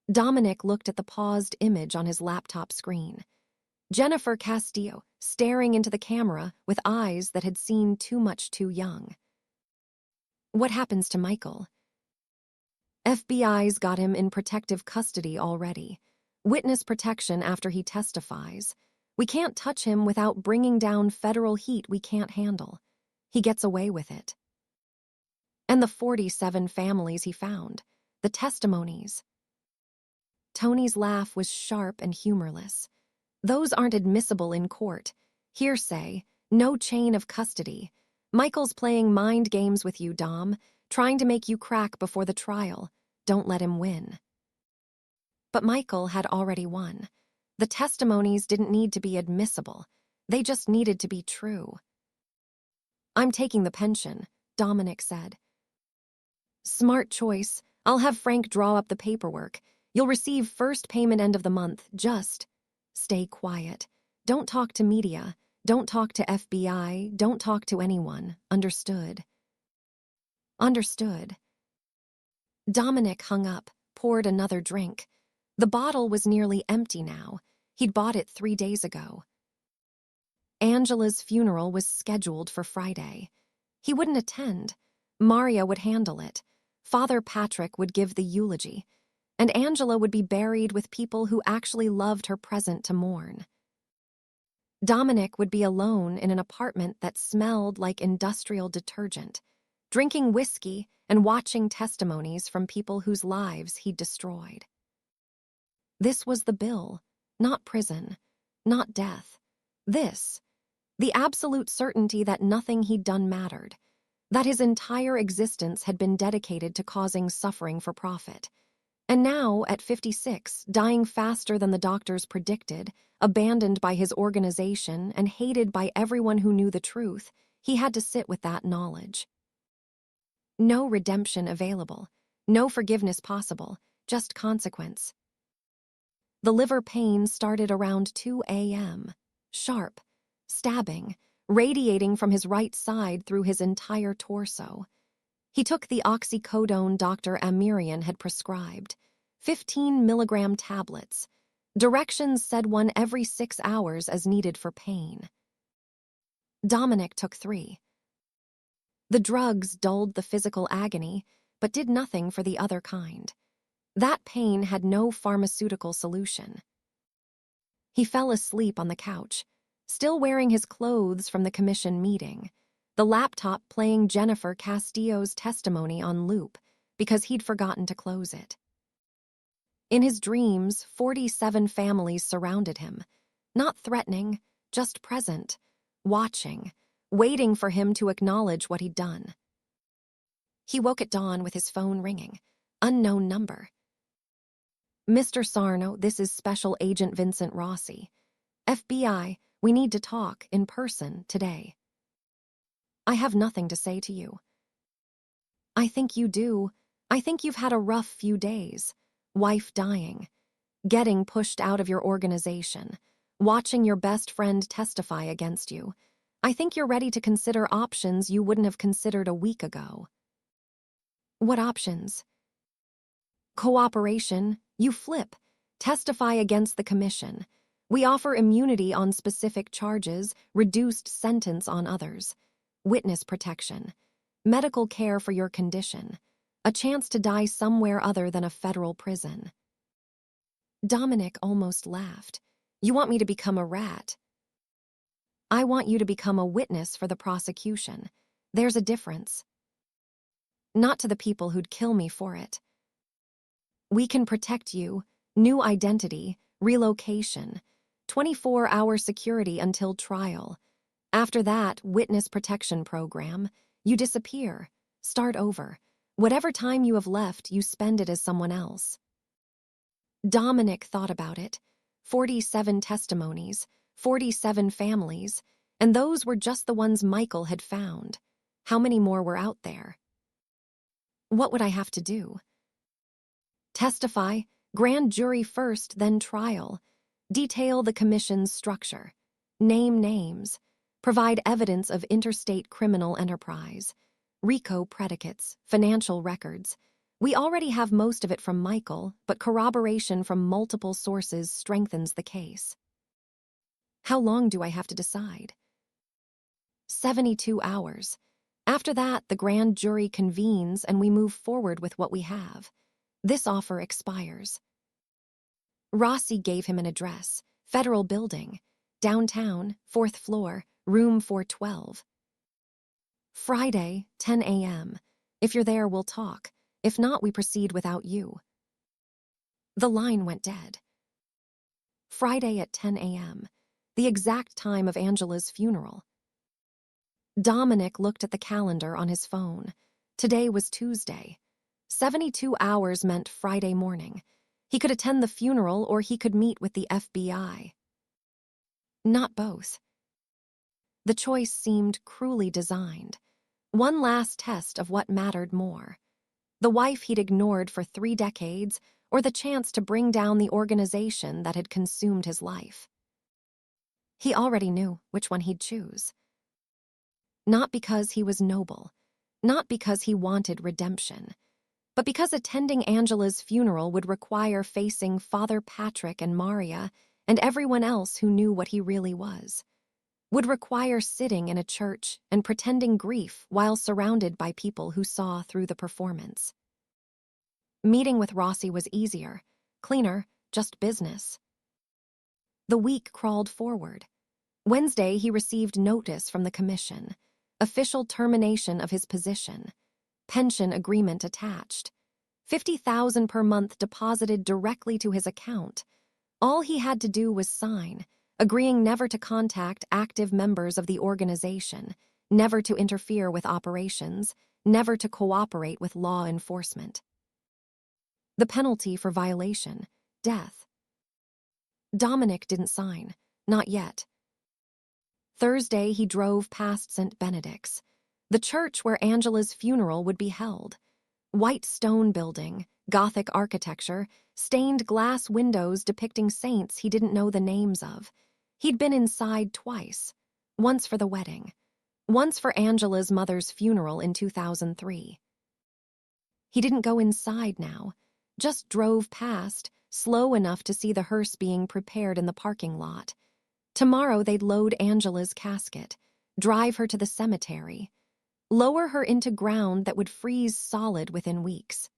Dominic looked at the paused image on his laptop screen. Jennifer Castillo, staring into the camera with eyes that had seen too much too young. What happens to Michael? FBI's got him in protective custody already. Witness protection after he testifies. We can't touch him without bringing down federal heat we can't handle. He gets away with it. And the 47 families he found. The testimonies. Tony's laugh was sharp and humorless. Those aren't admissible in court. Hearsay. No chain of custody. Michael's playing mind games with you, Dom, trying to make you crack before the trial. Don't let him win. But Michael had already won. The testimonies didn't need to be admissible. They just needed to be true. I'm taking the pension, Dominic said. Smart choice. I'll have Frank draw up the paperwork. You'll receive first payment end of the month. Just stay quiet. Don't talk to media. Don't talk to FBI. Don't talk to anyone. Understood? Understood. Dominic hung up, poured another drink. The bottle was nearly empty now. He'd bought it 3 days ago. Angela's funeral was scheduled for Friday. He wouldn't attend. Maria would handle it. Father Patrick would give the eulogy. And Angela would be buried with people who actually loved her present to mourn. Dominic would be alone in an apartment that smelled like industrial detergent, drinking whiskey and watching testimonies from people whose lives he'd destroyed. This was the bill, not prison, not death. This, the absolute certainty that nothing he'd done mattered, that his entire existence had been dedicated to causing suffering for profit. And now, at 56, dying faster than the doctors predicted, abandoned by his organization and hated by everyone who knew the truth, he had to sit with that knowledge. No redemption available. No forgiveness possible, just consequence. The liver pain started around 2 a.m. Sharp, stabbing, radiating from his right side through his entire torso. He took the oxycodone Dr. Amirian had prescribed, 15-milligram tablets. Directions said one every 6 hours as needed for pain. Dominic took 3. The drugs dulled the physical agony, but did nothing for the other kind. That pain had no pharmaceutical solution. He fell asleep on the couch, still wearing his clothes from the commission meeting, the laptop playing Jennifer Castillo's testimony on loop because he'd forgotten to close it. In his dreams, 47 families surrounded him, not threatening, just present, watching, waiting for him to acknowledge what he'd done. He woke at dawn with his phone ringing, unknown number. Mr. Sarno, this is Special Agent Vincent Rossi. FBI, we need to talk in person today. I have nothing to say to you. I think you do. I think you've had a rough few days. Wife dying, getting pushed out of your organization, watching your best friend testify against you. I think you're ready to consider options you wouldn't have considered a week ago. What options? Cooperation, you flip. Testify against the commission. We offer immunity on specific charges, reduced sentence on others. Witness protection. Medical care for your condition. A chance to die somewhere other than a federal prison. Dominic almost laughed. You want me to become a rat? I want you to become a witness for the prosecution. There's a difference. Not to the people who'd kill me for it. We can protect you, new identity, relocation, 24-hour security until trial. After that witness protection program, you disappear, start over. Whatever time you have left, you spend it as someone else. Dominic thought about it. 47 testimonies, 47 families, and those were just the ones Michael had found. How many more were out there? What would I have to do? Testify, grand jury first, then trial. Detail the commission's structure. Name names. Provide evidence of interstate criminal enterprise. RICO predicates, financial records. We already have most of it from Michael, but corroboration from multiple sources strengthens the case. How long do I have to decide? 72 hours. After that, the grand jury convenes and we move forward with what we have. This offer expires. Rossi gave him an address, federal building, downtown, 4th floor, room 412. Friday, 10 a.m. If you're there, we'll talk. If not, we proceed without you. The line went dead. Friday at 10 a.m., the exact time of Angela's funeral. Dominic looked at the calendar on his phone. Today was Tuesday. 72 hours meant Friday morning. He could attend the funeral or he could meet with the FBI. Not both. The choice seemed cruelly designed. One last test of what mattered more. The wife he'd ignored for 3 decades, or the chance to bring down the organization that had consumed his life. He already knew which one he'd choose. Not because he was noble, not because he wanted redemption, but because attending Angela's funeral would require facing Father Patrick and Maria and everyone else who knew what he really was. Would require sitting in a church and pretending grief while surrounded by people who saw through the performance. Meeting with Rossi was easier, cleaner, just business. The week crawled forward. Wednesday, he received notice from the commission, official termination of his position, pension agreement attached, $50,000 per month deposited directly to his account. All he had to do was sign, agreeing never to contact active members of the organization, never to interfere with operations, never to cooperate with law enforcement. The penalty for violation, death. Dominic didn't sign, not yet. Thursday, he drove past St. Benedict's, the church where Angela's funeral would be held. White stone building, Gothic architecture, stained glass windows depicting saints he didn't know the names of. He'd been inside twice, once for the wedding, once for Angela's mother's funeral in 2003. He didn't go inside now, just drove past, slow enough to see the hearse being prepared in the parking lot. Tomorrow they'd load Angela's casket, drive her to the cemetery, lower her into ground that would freeze solid within weeks.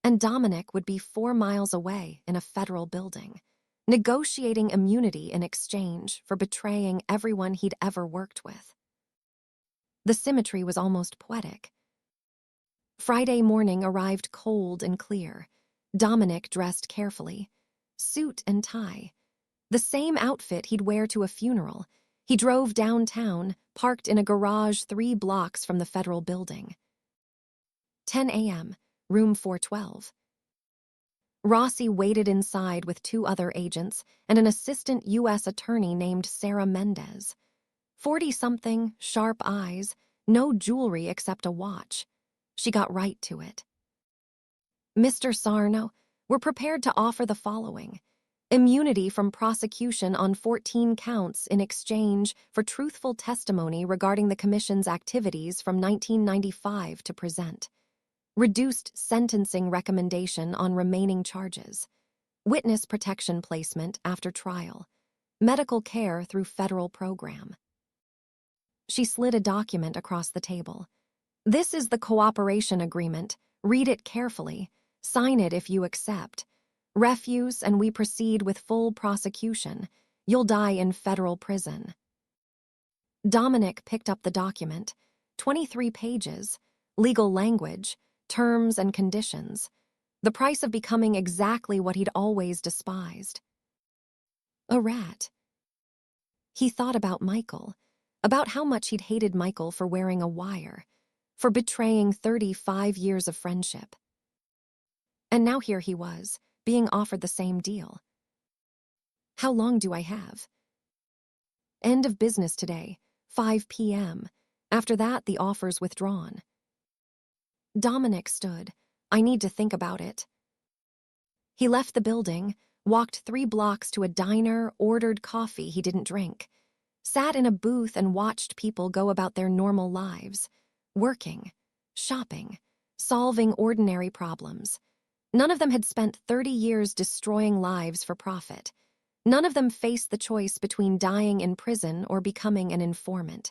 And Dominic would be 4 miles away in a federal building, negotiating immunity in exchange for betraying everyone he'd ever worked with. The symmetry was almost poetic. Friday morning arrived cold and clear. Dominic dressed carefully, suit and tie, the same outfit he'd wear to a funeral. He drove downtown, parked in a garage 3 blocks from the federal building. 10 a.m., room 412. Rossi waited inside with 2 other agents and an assistant U.S. attorney named Sarah Mendez. 40-something, sharp eyes, no jewelry except a watch. She got right to it. Mr. Sarno, we're prepared to offer the following: immunity from prosecution on 14 counts in exchange for truthful testimony regarding the Commission's activities from 1995 to present. Reduced sentencing recommendation on remaining charges. Witness protection placement after trial. Medical care through federal program. She slid a document across the table. This is the cooperation agreement. Read it carefully. Sign it if you accept. Refuse and we proceed with full prosecution. You'll die in federal prison. Dominic picked up the document. 23 pages. Legal language, terms and conditions. The price of becoming exactly what he'd always despised. A rat. He thought about Michael, about how much he'd hated Michael for wearing a wire, for betraying 35 years of friendship. And now here he was, being offered the same deal. How long do I have? End of business today, 5 p.m. After that, the offer's withdrawn. Dominic stood. I need to think about it. He left the building, walked 3 blocks to a diner, ordered coffee he didn't drink, sat in a booth and watched people go about their normal lives, working, shopping, solving ordinary problems. None of them had spent 30 years destroying lives for profit. None of them faced the choice between dying in prison or becoming an informant.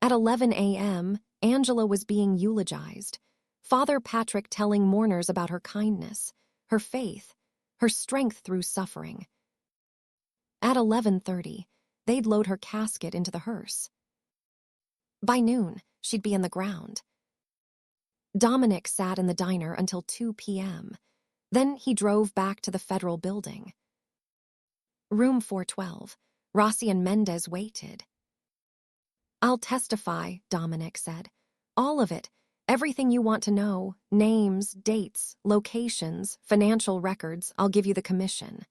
At 11 a.m., Angela was being eulogized, Father Patrick telling mourners about her kindness, her faith, her strength through suffering. At 11:30, they'd load her casket into the hearse. By noon, she'd be in the ground. Dominic sat in the diner until 2 p.m. Then he drove back to the federal building. Room 412. Rossi and Mendez waited. I'll testify, Dominic said. All of it. Everything you want to know. Names, dates, locations, financial records. I'll give you the commission.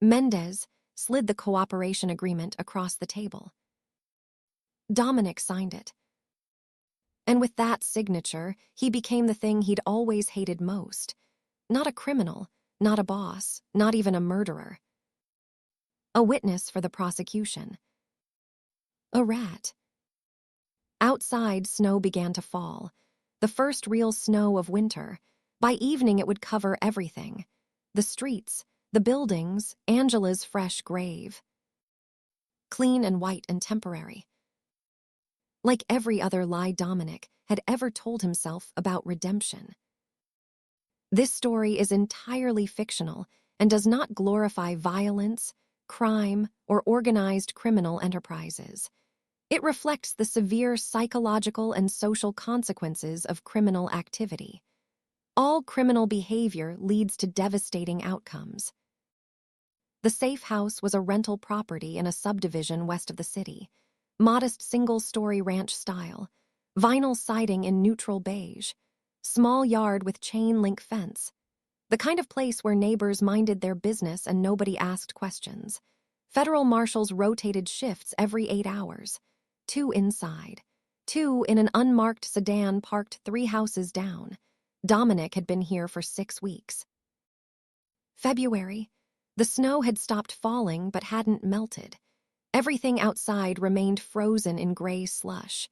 Mendez slid the cooperation agreement across the table. Dominic signed it. And with that signature, he became the thing he'd always hated most. Not a criminal, not a boss, not even a murderer. A witness for the prosecution. A rat. Outside, snow began to fall. The first real snow of winter. By evening, it would cover everything. The streets, the buildings, Angela's fresh grave. Clean and white and temporary. Like every other lie Dominic had ever told himself about redemption. This story is entirely fictional and does not glorify violence, crime, or organized criminal enterprises. It reflects the severe psychological and social consequences of criminal activity. All criminal behavior leads to devastating outcomes. The safe house was a rental property in a subdivision west of the city. Modest single-story ranch style, vinyl siding in neutral beige, small yard with chain-link fence. The kind of place where neighbors minded their business and nobody asked questions. Federal marshals rotated shifts every 8 hours. 2 inside, Two in an unmarked sedan parked 3 houses down. Dominic had been here for 6 weeks. February. The snow had stopped falling but hadn't melted. Everything outside remained frozen in gray slush.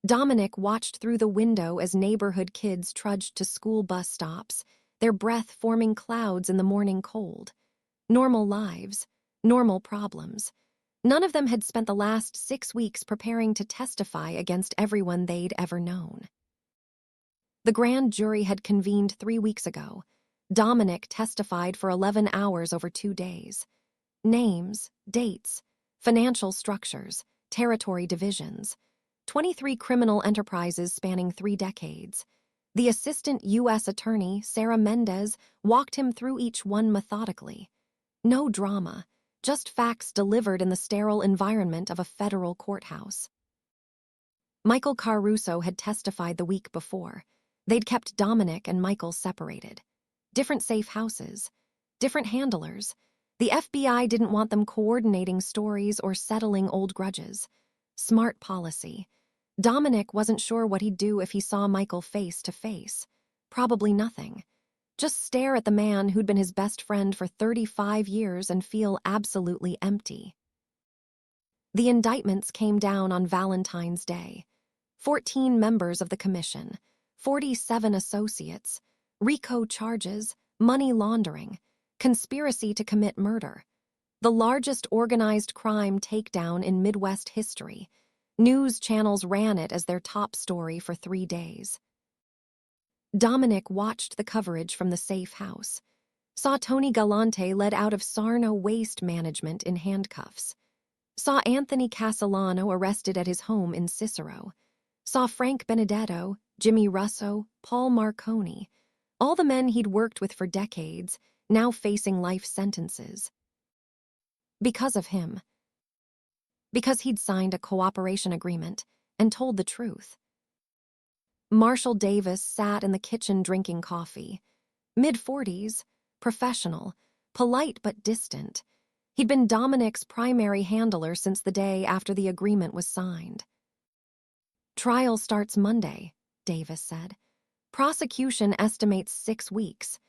Dominic watched through the window as neighborhood kids trudged to school bus stops, their breath forming clouds in the morning cold. Normal lives, normal problems. None of them had spent the last 6 weeks preparing to testify against everyone they'd ever known. The grand jury had convened 3 weeks ago. Dominic testified for 11 hours over 2 days. Names, dates, financial structures, territory divisions. 23 criminal enterprises spanning 3 decades. The assistant U.S. attorney, Sarah Mendez, walked him through each one methodically. No drama, just facts delivered in the sterile environment of a federal courthouse. Michael Caruso had testified the week before. They'd kept Dominic and Michael separated. Different safe houses, different handlers. The FBI didn't want them coordinating stories or settling old grudges. Smart policy. Dominic wasn't sure what he'd do if he saw Michael face to face. Probably nothing. Just stare at the man who'd been his best friend for 35 years and feel absolutely empty. The indictments came down on Valentine's Day. 14 members of the commission, 47 associates, RICO charges, money laundering, conspiracy to commit murder. The largest organized crime takedown in Midwest history. News channels ran it as their top story for 3 days. Dominic watched the coverage from the safe house. Saw Tony Galante led out of Sarno Waste Management in handcuffs. Saw Anthony Castellano arrested at his home in Cicero. Saw Frank Benedetto, Jimmy Russo, Paul Marconi, all the men he'd worked with for decades, now facing life sentences. Because of him. Because he'd signed a cooperation agreement and told the truth. Marshall Davis sat in the kitchen drinking coffee. Mid-40s, professional, polite but distant. He'd been Dominic's primary handler since the day after the agreement was signed. "Trial starts Monday," Davis said. "Prosecution estimates 6 weeks.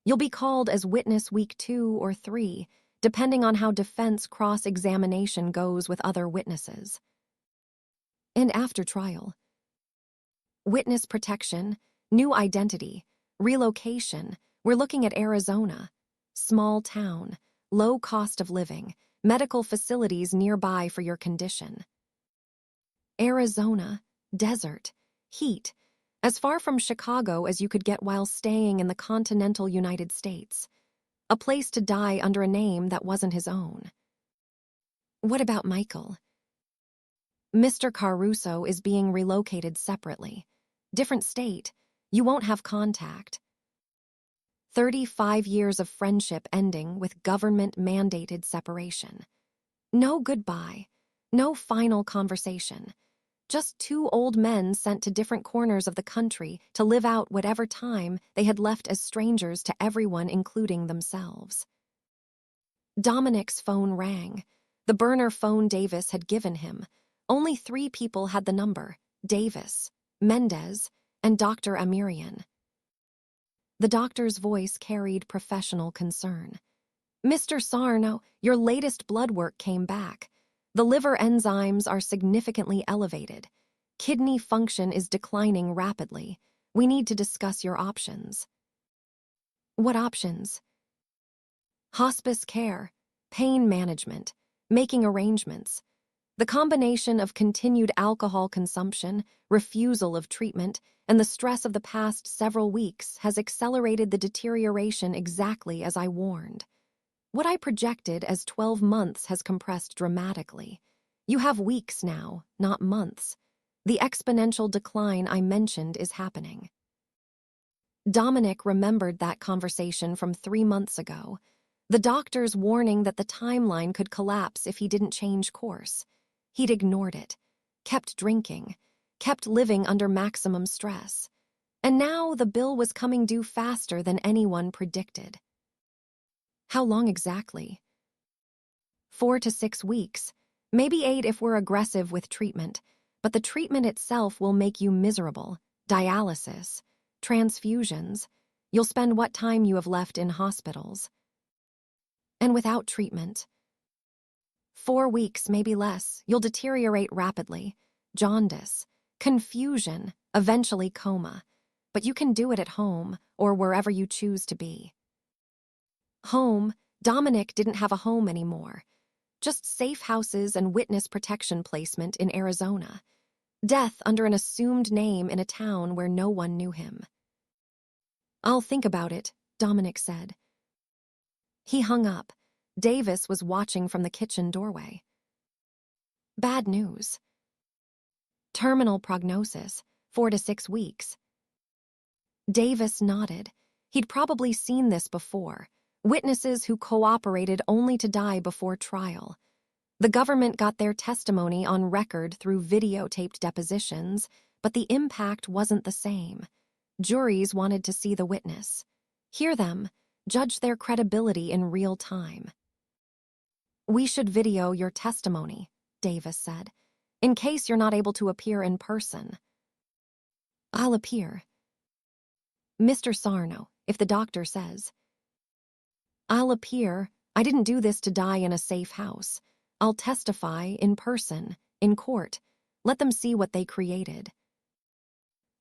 You'll be called as witness week 2 or 3, depending on how defense cross-examination goes with other witnesses." And after trial. Witness protection, new identity, relocation. We're looking at Arizona. Small town, low cost of living, medical facilities nearby for your condition. Arizona, desert, heat, as far from Chicago as you could get while staying in the continental United States. A place to die under a name that wasn't his own. What about Michael? Mr. Caruso is being relocated separately. Different state. You won't have contact. 35 years of friendship ending with government-mandated separation. No goodbye. No final conversation. Just 2 old men sent to different corners of the country to live out whatever time they had left as strangers to everyone, including themselves. Dominic's phone rang. The burner phone Davis had given him. Only 3 people had the number: Davis, Mendez, and Dr. Amirian. The doctor's voice carried professional concern. "Mr. Sarno, your latest blood work came back. The liver enzymes are significantly elevated. Kidney function is declining rapidly. We need to discuss your options." What options? Hospice care, pain management, making arrangements. The combination of continued alcohol consumption, refusal of treatment, and the stress of the past several weeks has accelerated the deterioration exactly as I warned. What I projected as 12 months has compressed dramatically. You have weeks now, not months. The exponential decline I mentioned is happening. Dominic remembered that conversation from 3 months ago. The doctor's warning that the timeline could collapse if he didn't change course. He'd ignored it, kept drinking, kept living under maximum stress. And now the bill was coming due faster than anyone predicted. How long exactly? 4 to 6 weeks, maybe 8 if we're aggressive with treatment, but the treatment itself will make you miserable. Dialysis, transfusions. You'll spend what time you have left in hospitals. And without treatment, 4 weeks, maybe less, you'll deteriorate rapidly. Jaundice, confusion, eventually coma. But you can do it at home or wherever you choose to be. Home, Dominic didn't have a home anymore. Just safe houses and witness protection placement in Arizona. Death under an assumed name in a town where no one knew him. "I'll think about it," Dominic said. He hung up. Davis was watching from the kitchen doorway. "Bad news. Terminal prognosis, 4 to 6 weeks. Davis nodded. He'd probably seen this before. Witnesses who cooperated only to die before trial. The government got their testimony on record through videotaped depositions, but the impact wasn't the same. Juries wanted to see the witness, hear them, judge their credibility in real time. "We should video your testimony," Davis said, "in case you're not able to appear in person." "I'll appear. Mr. Sarno, if the doctor says." "I'll appear. I didn't do this to die in a safe house. I'll testify in person, in court. Let them see what they created."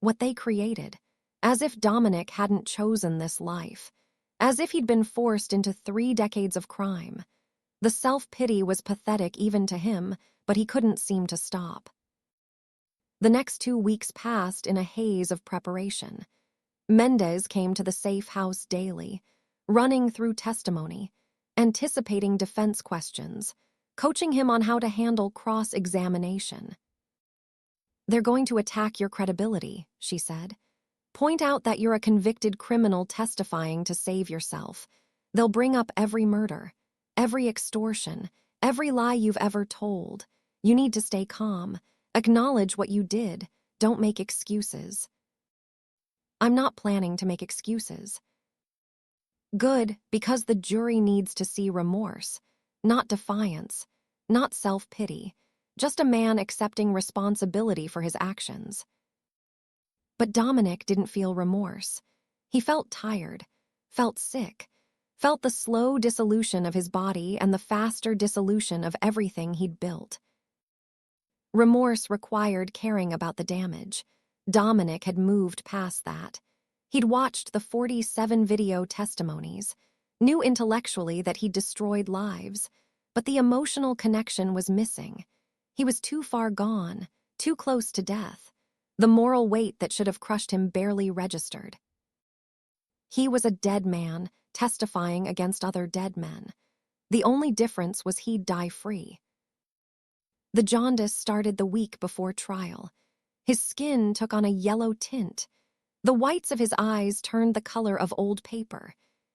What they created. As if Dominic hadn't chosen this life. As if he'd been forced into 3 decades of crime. The self-pity was pathetic even to him, but he couldn't seem to stop. The next 2 weeks passed in a haze of preparation. Mendez came to the safe house daily, running through testimony, anticipating defense questions, coaching him on how to handle cross-examination. "They're going to attack your credibility," she said. "Point out that you're a convicted criminal testifying to save yourself. They'll bring up every murder, every extortion, every lie you've ever told. You need to stay calm. Acknowledge what you did. Don't make excuses." "I'm not planning to make excuses." "Good, because the jury needs to see remorse, not defiance, not self-pity, just a man accepting responsibility for his actions." But Dominic didn't feel remorse. He felt tired, felt sick, felt the slow dissolution of his body and the faster dissolution of everything he'd built. Remorse required caring about the damage. Dominic had moved past that. He'd watched the 47 video testimonies, knew intellectually that he'd destroyed lives, but the emotional connection was missing. He was too far gone, too close to death. The moral weight that should have crushed him barely registered. He was a dead man, testifying against other dead men. The only difference was he'd die free. The jaundice started the week before trial. His skin took on a yellow tint. The whites of his eyes turned the color of old paper.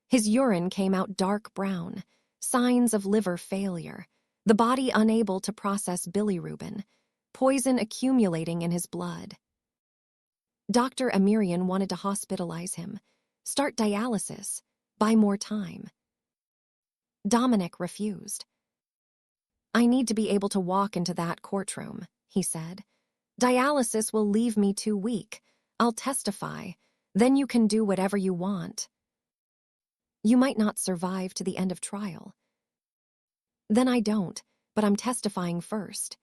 His urine came out dark brown, signs of liver failure, the body unable to process bilirubin, poison accumulating in his blood. Dr. Amirian wanted to hospitalize him, start dialysis, buy more time. Dominic refused. "I need to be able to walk into that courtroom," he said. "Dialysis will leave me too weak. I'll testify. Then you can do whatever you want." "You might not survive to the end of trial." "Then I don't, but I'm testifying first."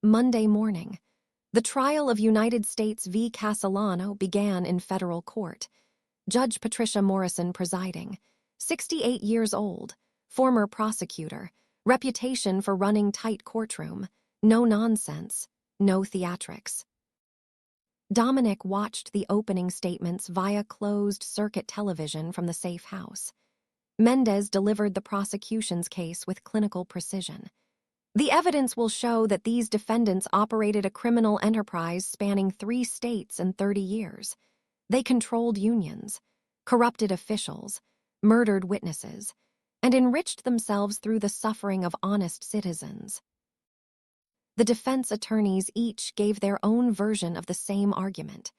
Monday morning. The trial of United States v. Castellano began in federal court. Judge Patricia Morrison presiding, 68 years old, former prosecutor, reputation for running tight courtroom, no nonsense, no theatrics. Dominic watched the opening statements via closed-circuit television from the safe house. Mendez delivered the prosecution's case with clinical precision. "The evidence will show that these defendants operated a criminal enterprise spanning 3 states and 30 years. They controlled unions, corrupted officials, murdered witnesses, and enriched themselves through the suffering of honest citizens." The defense attorneys each gave their own version of the same argument.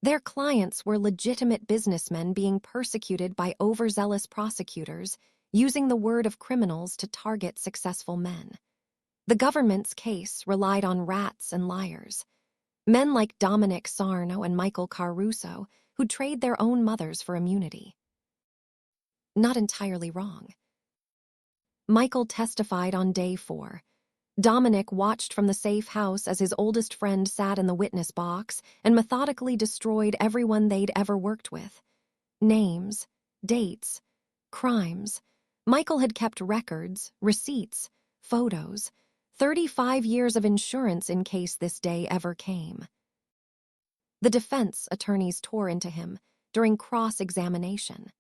Their clients were legitimate businessmen being persecuted by overzealous prosecutors, using the word of criminals to target successful men. The government's case relied on rats and liars, men like Dominic Sarno and Michael Caruso, who'd trade their own mothers for immunity. Not entirely wrong. Michael testified on day 4. Dominic watched from the safe house as his oldest friend sat in the witness box and methodically destroyed everyone they'd ever worked with. Names, dates, crimes. Michael had kept records, receipts, photos, 35 years of insurance in case this day ever came. The defense attorneys tore into him during cross-examination.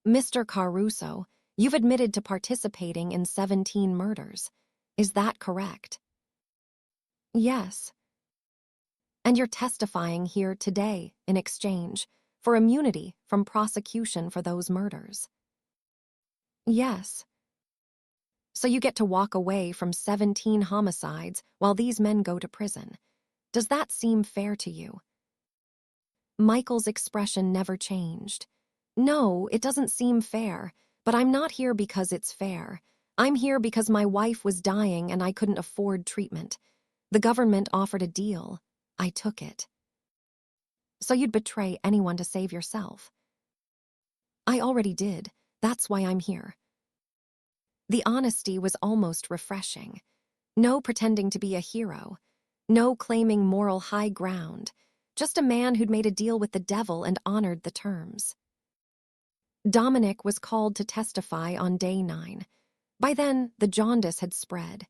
Mr. Caruso, you've admitted to participating in 17 murders. Is that correct? Yes. And you're testifying here today in exchange for immunity from prosecution for those murders. Yes. So you get to walk away from 17 homicides while these men go to prison. Does that seem fair to you? Michael's expression never changed. No, it doesn't seem fair, but I'm not here because it's fair. I'm here because my wife was dying and I couldn't afford treatment. The government offered a deal. I took it. So you'd betray anyone to save yourself? I already did. That's why I'm here. The honesty was almost refreshing. No pretending to be a hero. No claiming moral high ground. Just a man who'd made a deal with the devil and honored the terms. Dominic was called to testify on day 9. By then, the jaundice had spread.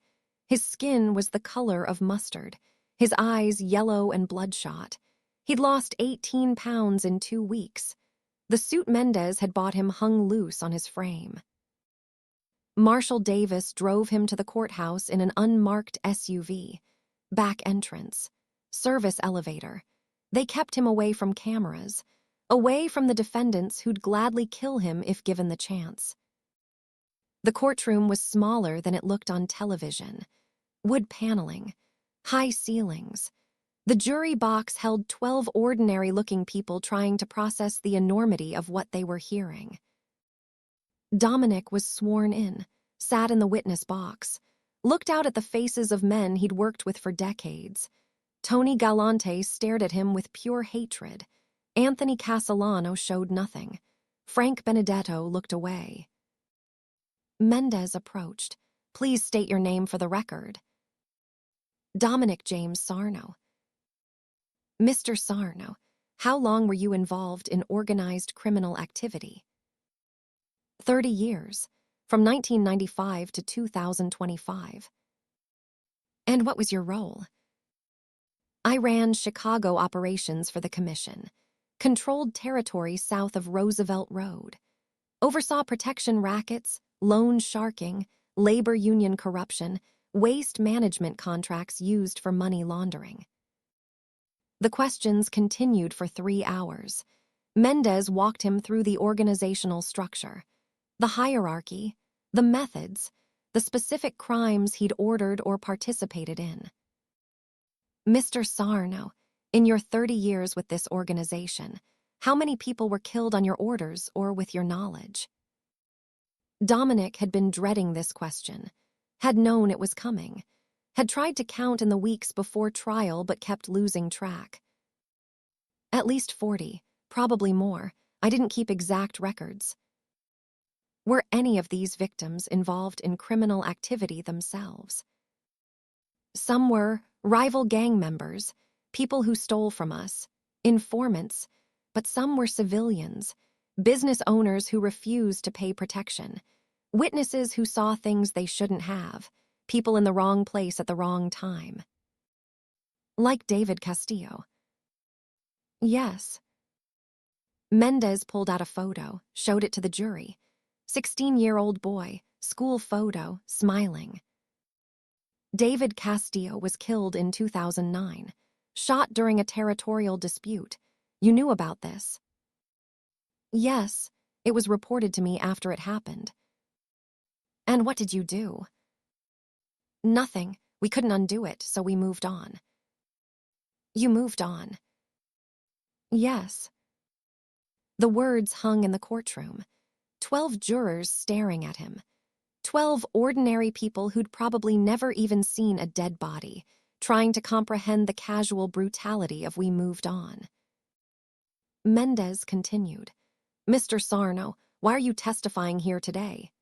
His skin was the color of mustard, his eyes yellow and bloodshot. He'd lost 18 pounds in 2 weeks. The suit Mendez had bought him hung loose on his frame. Marshal Davis drove him to the courthouse in an unmarked SUV. Back entrance. Service elevator. They kept him away from cameras, away from the defendants who'd gladly kill him if given the chance. The courtroom was smaller than it looked on television. Wood paneling, high ceilings. The jury box held 12 ordinary-looking people trying to process the enormity of what they were hearing. Dominic was sworn in, sat in the witness box, looked out at the faces of men he'd worked with for decades. Tony Galante stared at him with pure hatred. Anthony Castellano showed nothing. Frank Benedetto looked away. Mendez approached. Please state your name for the record. Dominic James Sarno. Mr. Sarno, how long were you involved in organized criminal activity? 30 years, from 1995 to 2025. And what was your role? I ran Chicago operations for the commission, controlled territory south of Roosevelt Road, oversaw protection rackets, loan sharking, labor union corruption, waste management contracts used for money laundering. The questions continued for 3 hours. Mendez walked him through the organizational structure, the hierarchy, the methods, the specific crimes he'd ordered or participated in. Mr. Sarno, in your 30 years with this organization, how many people were killed on your orders or with your knowledge? Dominic had been dreading this question, had known it was coming, had tried to count in the weeks before trial but kept losing track. At least 40, probably more. I didn't keep exact records. Were any of these victims involved in criminal activity themselves? Some were rival gang members, people who stole from us, informants, but some were civilians, business owners who refused to pay protection, witnesses who saw things they shouldn't have, people in the wrong place at the wrong time. Like David Castillo. Yes. Mendez pulled out a photo, showed it to the jury. 16-year-old boy, school photo, smiling. David Castillo was killed in 2009, shot during a territorial dispute. You knew about this? Yes, it was reported to me after it happened. And what did you do? Nothing. We couldn't undo it, so we moved on. You moved on. Yes. The words hung in the courtroom. 12 jurors staring at him. 12 ordinary people who'd probably never even seen a dead body, trying to comprehend the casual brutality of we moved on. Mendez continued. Mr. Sarno, why are you testifying here today?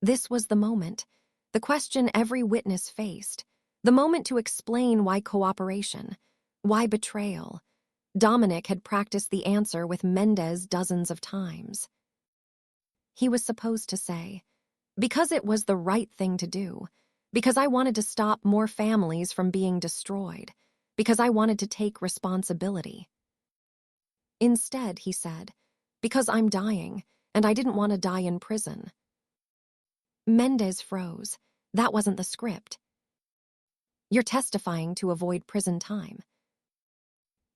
This was the moment, the question every witness faced, the moment to explain why cooperation, why betrayal. Dominic had practiced the answer with Mendez dozens of times. He was supposed to say, because it was the right thing to do, because I wanted to stop more families from being destroyed, because I wanted to take responsibility. Instead, he said, because I'm dying, and I didn't want to die in prison. Mendez froze. That wasn't the script. You're testifying to avoid prison time.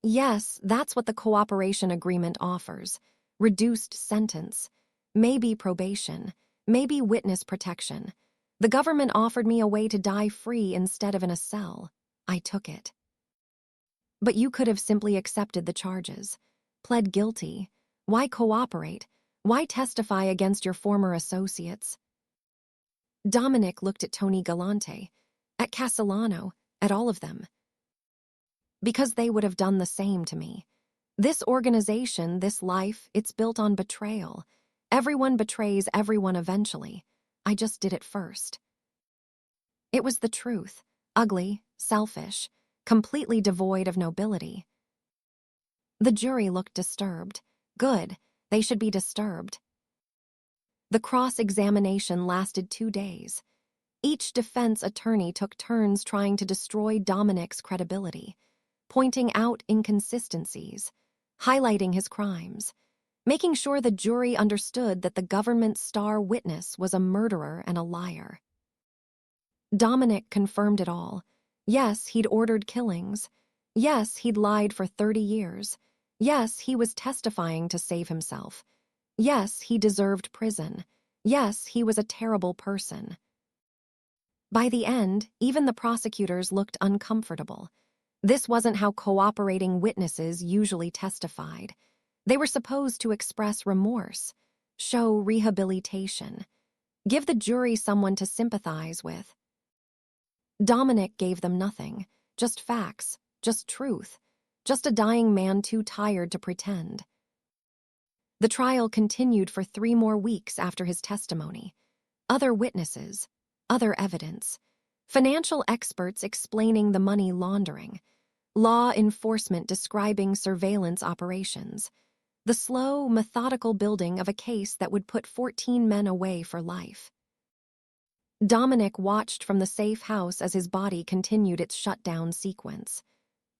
Yes, that's what the cooperation agreement offers. Reduced sentence, maybe probation, maybe witness protection. The government offered me a way to die free instead of in a cell. I took it. But you could have simply accepted the charges, pled guilty. Why cooperate? Why testify against your former associates? Dominic looked at Tony Galante, at Castellano, at all of them. Because they would have done the same to me. This organization, this life, it's built on betrayal. Everyone betrays everyone eventually. I just did it first. It was the truth, ugly, selfish, completely devoid of nobility. The jury looked disturbed. Good, they should be disturbed. The cross-examination lasted 2 days. Each defense attorney took turns trying to destroy Dominic's credibility, pointing out inconsistencies, highlighting his crimes, making sure the jury understood that the government's star witness was a murderer and a liar. Dominic confirmed it all. Yes, he'd ordered killings. Yes, he'd lied for 30 years. Yes, he was testifying to save himself. Yes, he deserved prison. Yes, he was a terrible person. By the end, even the prosecutors looked uncomfortable. This wasn't how cooperating witnesses usually testified. They were supposed to express remorse, show rehabilitation, give the jury someone to sympathize with. Dominic gave them nothing, just facts, just truth, just a dying man too tired to pretend. The trial continued for 3 more weeks after his testimony. Other witnesses, other evidence, financial experts explaining the money laundering, law enforcement describing surveillance operations, the slow, methodical building of a case that would put 14 men away for life. Dominic watched from the safe house as his body continued its shutdown sequence.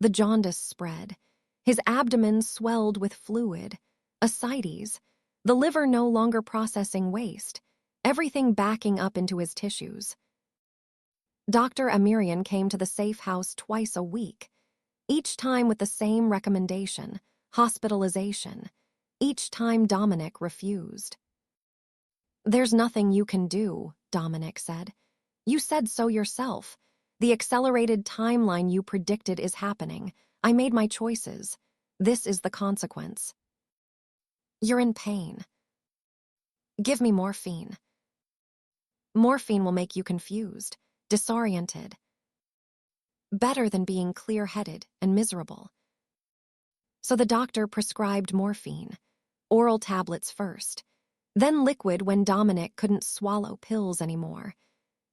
The jaundice spread. His abdomen swelled with fluid, ascites, the liver no longer processing waste, everything backing up into his tissues. Dr. Amirian came to the safe house twice a week, each time with the same recommendation, hospitalization. Each time Dominic refused. There's nothing you can do, Dominic said. You said so yourself. The accelerated timeline you predicted is happening. I made my choices. This is the consequence. You're in pain. Give me morphine. Morphine will make you confused, disoriented. Better than being clear-headed and miserable. So the doctor prescribed morphine, oral tablets first, then liquid when Dominic couldn't swallow pills anymore.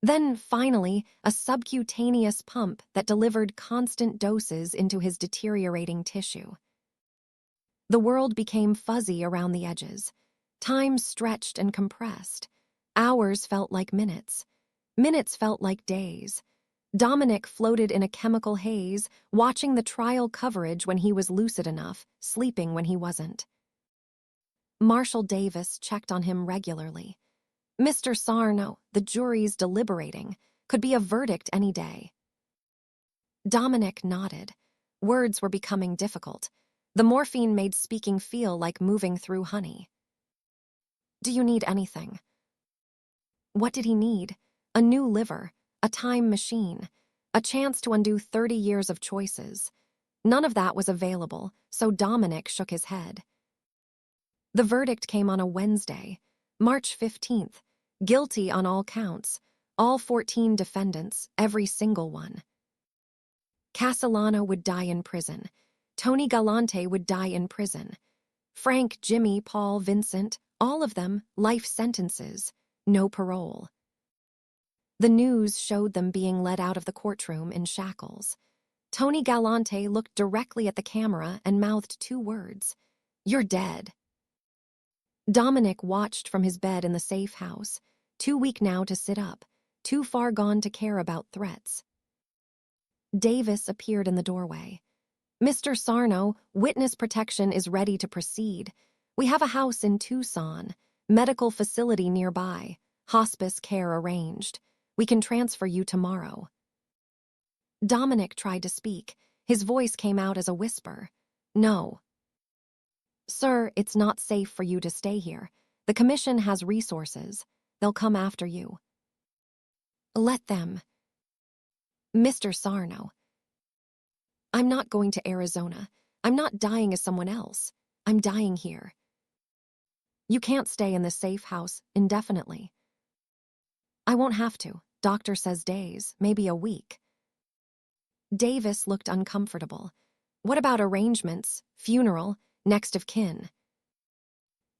Then, finally, a subcutaneous pump that delivered constant doses into his deteriorating tissue. The world became fuzzy around the edges. Time stretched and compressed. Hours felt like minutes. Minutes felt like days. Dominic floated in a chemical haze, watching the trial coverage when he was lucid enough, sleeping when he wasn't. Marshal Davis checked on him regularly. Mr. Sarno, the jury's deliberating, could be a verdict any day. Dominic nodded. Words were becoming difficult. The morphine made speaking feel like moving through honey. Do you need anything? What did he need? A new liver, a time machine, a chance to undo 30 years of choices. None of that was available, so Dominic shook his head. The verdict came on a Wednesday, March 15th, Guilty on all counts, all 14 defendants, every single one. Castellano would die in prison. Tony Galante would die in prison. Frank, Jimmy, Paul, Vincent, all of them, life sentences, no parole. The news showed them being led out of the courtroom in shackles. Tony Galante looked directly at the camera and mouthed 2 words, "You're dead." Dominic watched from his bed in the safe house, too weak now to sit up, too far gone to care about threats. Davis appeared in the doorway. "Mr. Sarno, witness protection is ready to proceed. We have a house in Tucson, medical facility nearby, hospice care arranged. We can transfer you tomorrow." Dominic tried to speak. His voice came out as a whisper. "No. Sir, it's not safe for you to stay here. The commission has resources. They'll come after you." "Let them." "Mr. Sarno, I'm not going to Arizona. I'm not dying as someone else. I'm dying here. You can't stay in this safe house indefinitely." "I won't have to. Doctor says days, maybe a week." Davis looked uncomfortable. "What about arrangements, funeral, next of kin?"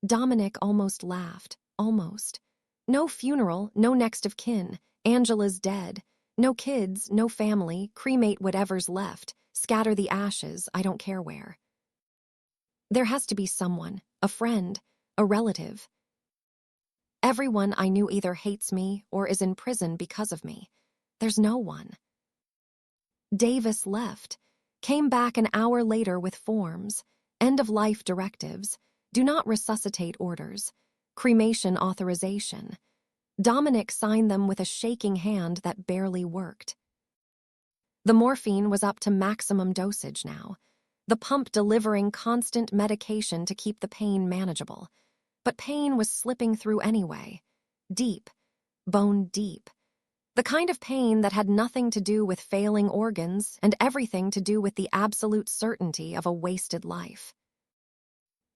Dominic almost laughed, almost. "No funeral, no next of kin. Angela's dead. No kids, no family, cremate whatever's left, scatter the ashes, I don't care where. There has to be someone, a friend, a relative. Everyone I knew either hates me or is in prison because of me. There's no one." Davis left, came back an hour later with forms, end-of-life directives, do not resuscitate orders, cremation authorization. Dominic signed them with a shaking hand that barely worked. The morphine was up to maximum dosage now, the pump delivering constant medication to keep the pain manageable. But pain was slipping through anyway, deep, bone deep. The kind of pain that had nothing to do with failing organs and everything to do with the absolute certainty of a wasted life.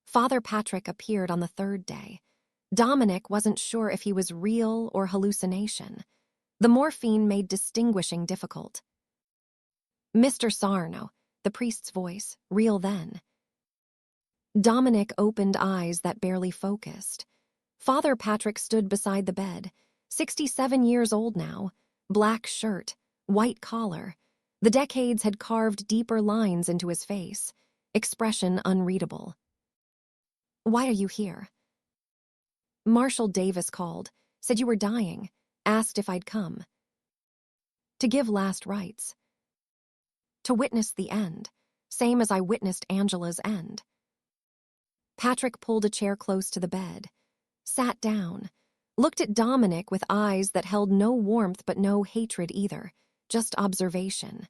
Father Patrick appeared on the 3rd day. Dominic wasn't sure if he was real or hallucination. The morphine made distinguishing difficult. "Mr. Sarno," the priest's voice, real then. Dominic opened eyes that barely focused. Father Patrick stood beside the bed, 67 years old now, black shirt, white collar. The decades had carved deeper lines into his face, expression unreadable. "Why are you here?" "Marshal Davis called, said you were dying, asked if I'd come." "To give last rites." "To witness the end, same as I witnessed Angela's end." Patrick pulled a chair close to the bed, sat down, looked at Dominic with eyes that held no warmth but no hatred either, just observation.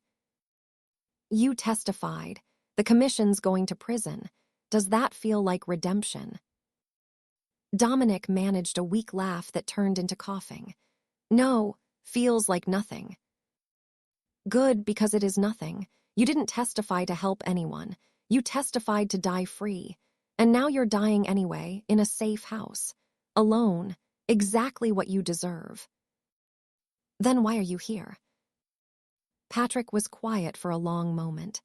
"You testified. The commission's going to prison. Does that feel like redemption?" Dominic managed a weak laugh that turned into coughing. "No, feels like nothing." "Good, because it is nothing. You didn't testify to help anyone. You testified to die free. And now you're dying anyway, in a safe house. Alone, exactly what you deserve." "Then why are you here?" Patrick was quiet for a long moment.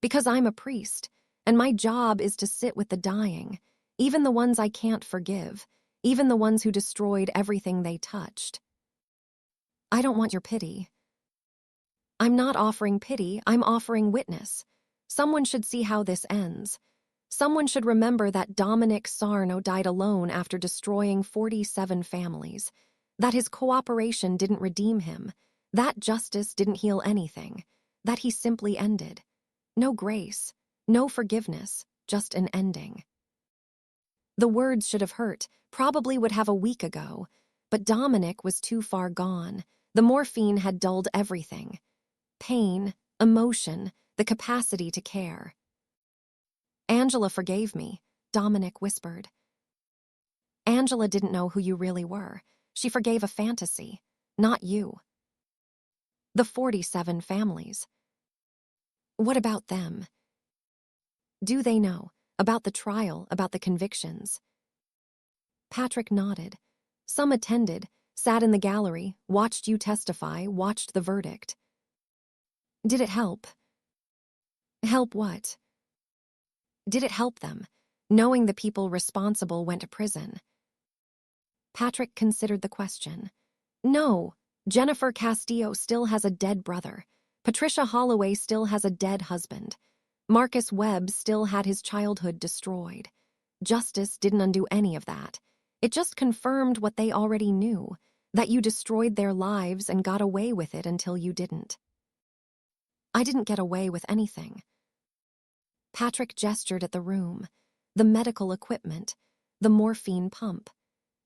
"Because I'm a priest, and my job is to sit with the dying, even the ones I can't forgive, even the ones who destroyed everything they touched." "I don't want your pity." "I'm not offering pity, I'm offering witness. Someone should see how this ends. Someone should remember that Dominic Sarno died alone after destroying 47 families, that his cooperation didn't redeem him, that justice didn't heal anything, that he simply ended. No grace, no forgiveness, just an ending. The words should have hurt, probably would have a week ago, but Dominic was too far gone. The morphine had dulled everything. Pain, emotion, the capacity to care. "Angela forgave me," Dominic whispered. "Angela didn't know who you really were. She forgave a fantasy, not you." "The 47 families. What about them? Do they know? About the trial, about the convictions?" Patrick nodded. Some attended, sat in the gallery, watched you testify, watched the verdict. Did it help? Help what? Did it help them, knowing the people responsible went to prison? Patrick considered the question. No, Jennifer Castillo still has a dead brother. Patricia Holloway still has a dead husband. Marcus Webb still had his childhood destroyed. Justice didn't undo any of that. It just confirmed what they already knew, that you destroyed their lives and got away with it until you didn't. I didn't get away with anything. Patrick gestured at the room, the medical equipment, the morphine pump.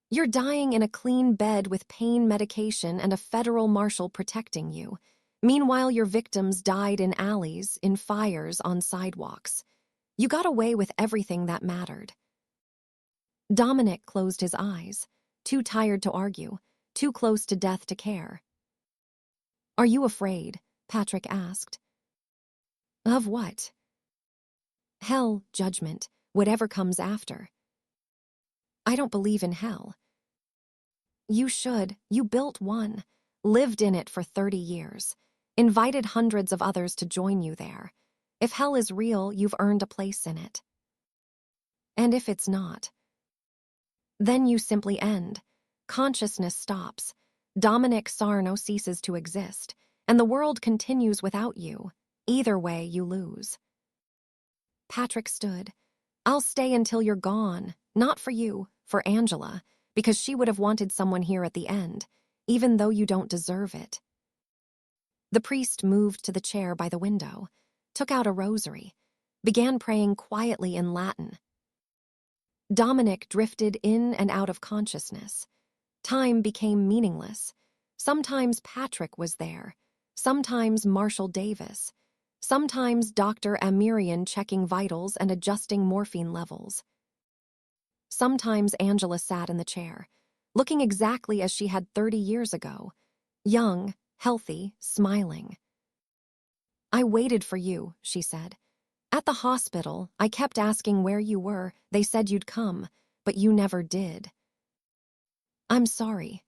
You're dying in a clean bed with pain medication and a federal marshal protecting you. Meanwhile, your victims died in alleys, in fires, on sidewalks. You got away with everything that mattered. Dominic closed his eyes, too tired to argue, too close to death to care. Are you afraid? Patrick asked. Of what? Hell, judgment, whatever comes after. I don't believe in hell. You should. You built one, lived in it for 30 years, invited hundreds of others to join you there. If hell is real, you've earned a place in it. And if it's not? Then you simply end. Consciousness stops. Dominic Sarno ceases to exist, and the world continues without you. Either way, you lose. Patrick stood. I'll stay until you're gone. Not for you, for Angela, because she would have wanted someone here at the end, even though you don't deserve it. The priest moved to the chair by the window, took out a rosary, began praying quietly in Latin. Dominic drifted in and out of consciousness. Time became meaningless. Sometimes Patrick was there, sometimes Marshall Davis, sometimes Dr. Amirian checking vitals and adjusting morphine levels. Sometimes Angela sat in the chair, looking exactly as she had 30 years ago, young, healthy, smiling. I waited for you, she said. At the hospital, I kept asking where you were. They said you'd come, but you never did. I'm sorry.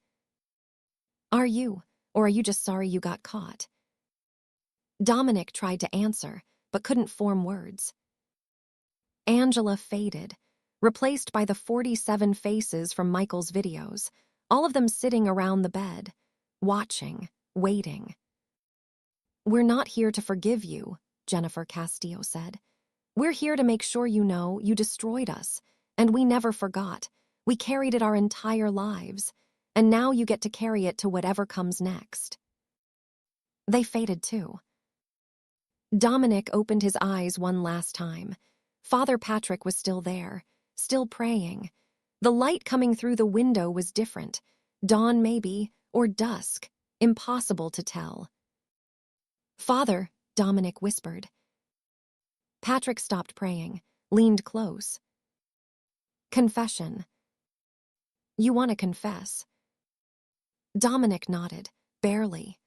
Are you, or are you just sorry you got caught? Dominic tried to answer, but couldn't form words. Angela faded, replaced by the 47 faces from Michael's videos, all of them sitting around the bed, watching, waiting. We're not here to forgive you, Jennifer Castillo said. We're here to make sure you know you destroyed us, and we never forgot. We carried it our entire lives, and now you get to carry it to whatever comes next. They faded too. Dominic opened his eyes one last time. Father Patrick was still there, still praying. The light coming through the window was different. Dawn maybe, or dusk. Impossible to tell. Father, Dominic whispered. Patrick stopped praying, leaned close. Confession. You want to confess? Dominic nodded, barely.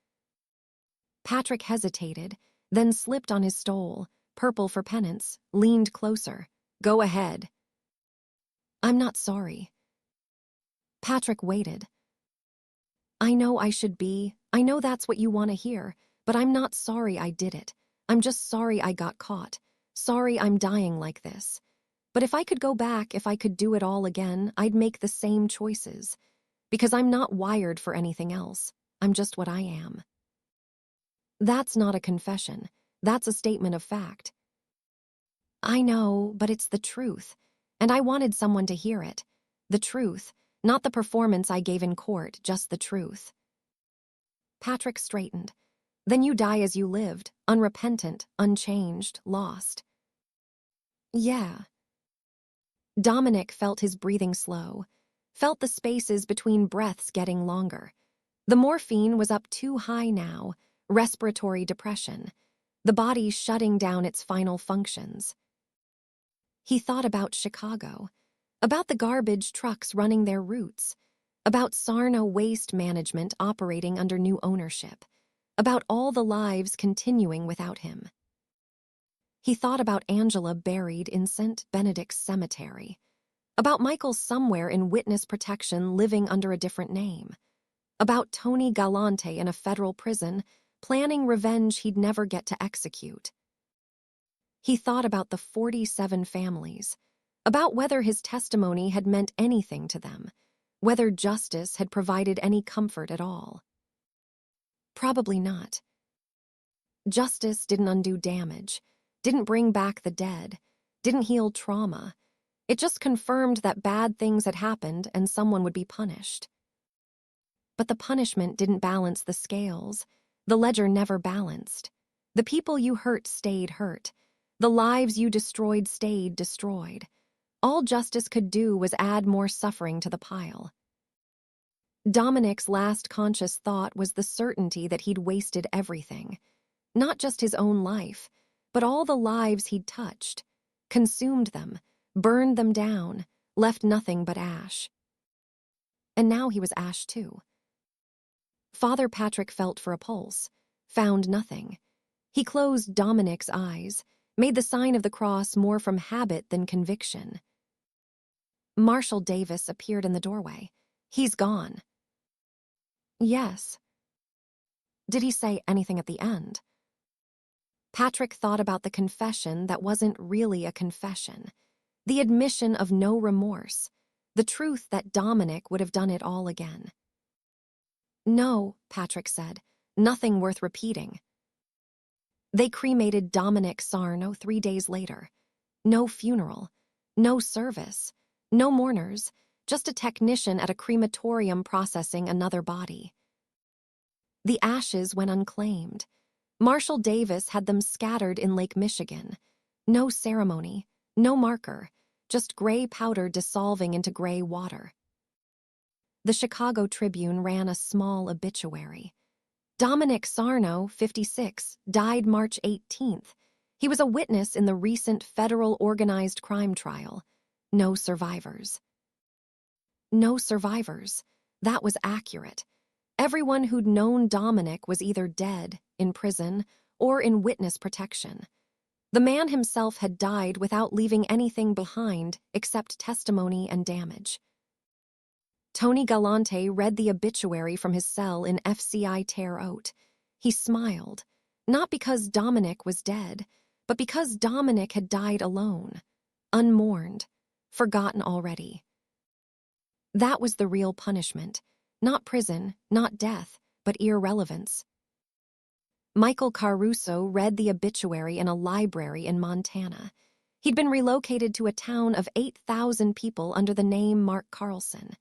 Patrick hesitated, then slipped on his stole, purple for penance, leaned closer. Go ahead. I'm not sorry. Patrick waited. I know I should be. I know that's what you want to hear, but I'm not sorry I did it. I'm just sorry I got caught. Sorry I'm dying like this. But if I could go back, if I could do it all again, I'd make the same choices. Because I'm not wired for anything else. I'm just what I am. That's not a confession. That's a statement of fact. I know, but it's the truth. And I wanted someone to hear it. The truth, not the performance I gave in court, just the truth. Patrick straightened. Then you die as you lived, unrepentant, unchanged, lost. Yeah. Dominic felt his breathing slow, felt the spaces between breaths getting longer. The morphine was up too high now, respiratory depression, the body shutting down its final functions. He thought about Chicago, about the garbage trucks running their routes, about Sarno Waste Management operating under new ownership, about all the lives continuing without him. He thought about Angela buried in St. Benedict's Cemetery, About Michael somewhere in witness protection living under a different name. About Tony Galante in a federal prison, planning revenge he'd never get to execute. He thought about the 47 families, about whether his testimony had meant anything to them, whether justice had provided any comfort at all. Probably not. Justice didn't undo damage, didn't bring back the dead, didn't heal trauma. It just confirmed that bad things had happened and someone would be punished. But the punishment didn't balance the scales. The ledger never balanced. The people you hurt stayed hurt. The lives you destroyed stayed destroyed. All justice could do was add more suffering to the pile. Dominic's last conscious thought was the certainty that he'd wasted everything. Not just his own life, but all the lives he'd touched. Consumed them, burned them down, left nothing but ash. And now he was ash too. Father Patrick felt for a pulse, found nothing. He closed Dominic's eyes, made the sign of the cross more from habit than conviction. Marshal Davis appeared in the doorway. He's gone. Yes. Did he say anything at the end? Patrick thought about the confession that wasn't really a confession. The admission of no remorse. The truth that Dominic would have done it all again. No, Patrick said. Nothing worth repeating. They cremated Dominic Sarno 3 days later. No funeral. No service. No mourners. Just a technician at a crematorium processing another body. The ashes went unclaimed. Marshal Davis had them scattered in Lake Michigan. No ceremony, no marker, just gray powder dissolving into gray water. The Chicago Tribune ran a small obituary. Dominic Sarno, 56, died March 18th. He was a witness in the recent federal organized crime trial. No survivors. No survivors. That was accurate. Everyone who'd known Dominic was either dead, in prison, or in witness protection. The man himself had died without leaving anything behind except testimony and damage. Tony Galante read the obituary from his cell in FCI Terre Haute. He smiled, not because Dominic was dead, but because Dominic had died alone, unmourned, forgotten already. That was the real punishment. Not prison, not death, but irrelevance. Michael Caruso read the obituary in a library in Montana. He'd been relocated to a town of 8,000 people under the name Mark Carlson.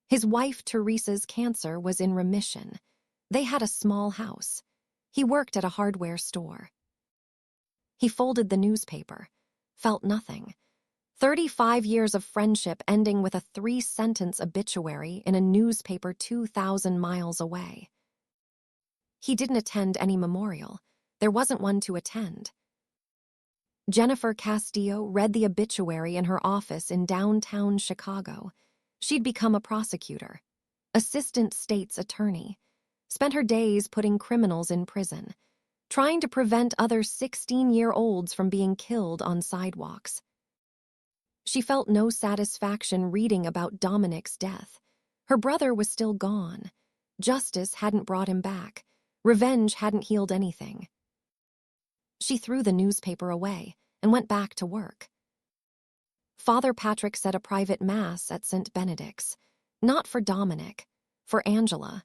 His wife Teresa's cancer was in remission. They had a small house. He worked at a hardware store. He folded the newspaper, felt nothing. 35 years of friendship ending with a 3-sentence obituary in a newspaper 2,000 miles away. He didn't attend any memorial. There wasn't one to attend. Jennifer Castillo read the obituary in her office in downtown Chicago. She'd become a prosecutor, assistant state's attorney, spent her days putting criminals in prison, trying to prevent other 16-year-olds from being killed on sidewalks. She felt no satisfaction reading about Dominic's death. Her brother was still gone. Justice hadn't brought him back. Revenge hadn't healed anything. She threw the newspaper away and went back to work. Father Patrick said a private mass at St. Benedict's, not for Dominic, for Angela,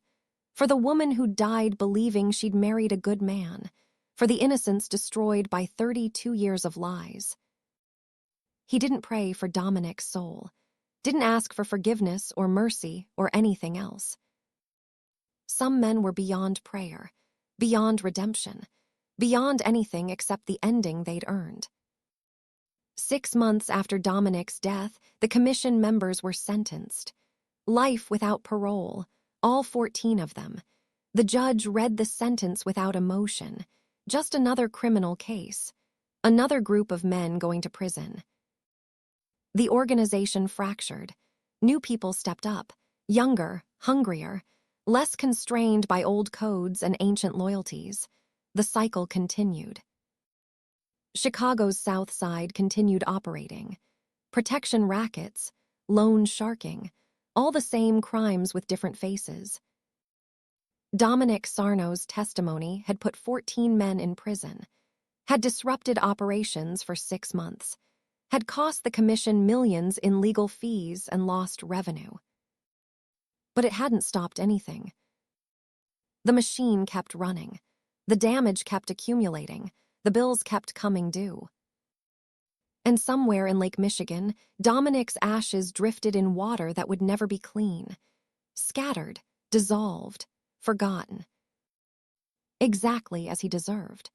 for the woman who died believing she'd married a good man, for the innocents destroyed by 32 years of lies. He didn't pray for Dominic's soul, didn't ask for forgiveness or mercy or anything else. Some men were beyond prayer, beyond redemption, beyond anything except the ending they'd earned. 6 months after Dominic's death, the commission members were sentenced. Life without parole, all 14 of them. The judge read the sentence without emotion, just another criminal case, another group of men going to prison. The organization fractured. New people stepped up, younger, hungrier, less constrained by old codes and ancient loyalties. The cycle continued. Chicago's South Side continued operating. Protection rackets, loan sharking, all the same crimes with different faces. Dominic Sarno's testimony had put 14 men in prison, had disrupted operations for 6 months, had cost the commission millions in legal fees and lost revenue. But it hadn't stopped anything. The machine kept running. The damage kept accumulating. The bills kept coming due. And somewhere in Lake Michigan, Dominic's ashes drifted in water that would never be clean. Scattered, dissolved, forgotten. Exactly as he deserved.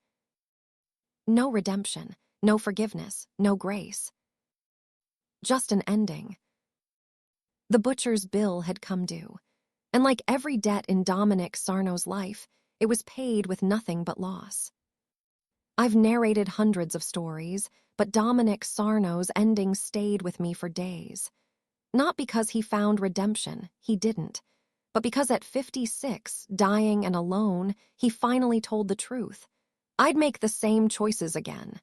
No redemption, no forgiveness, no grace. Just an ending. The butcher's bill had come due, and like every debt in Dominic Sarno's life, it was paid with nothing but loss. I've narrated hundreds of stories, but Dominic Sarno's ending stayed with me for days. Not because he found redemption, he didn't, but because at 56, dying and alone, he finally told the truth. I'd make the same choices again.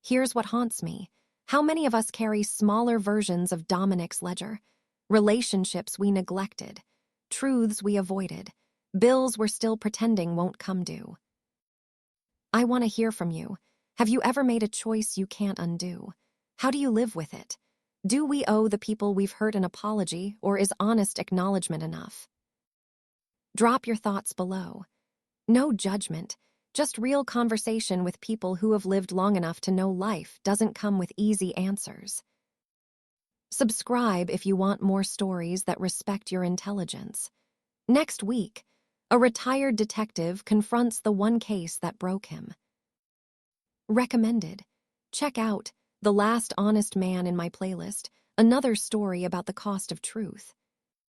Here's what haunts me. How many of us carry smaller versions of Dominic's ledger? Relationships we neglected, truths we avoided, bills we're still pretending won't come due. I want to hear from you. Have you ever made a choice you can't undo? How do you live with it? Do we owe the people we've hurt an apology, or is honest acknowledgement enough? Drop your thoughts below. No judgment, just real conversation with people who have lived long enough to know life doesn't come with easy answers. Subscribe if you want more stories that respect your intelligence. Next week, a retired detective confronts the one case that broke him. Recommended. Check out The Last Honest Man in my playlist, another story about the cost of truth.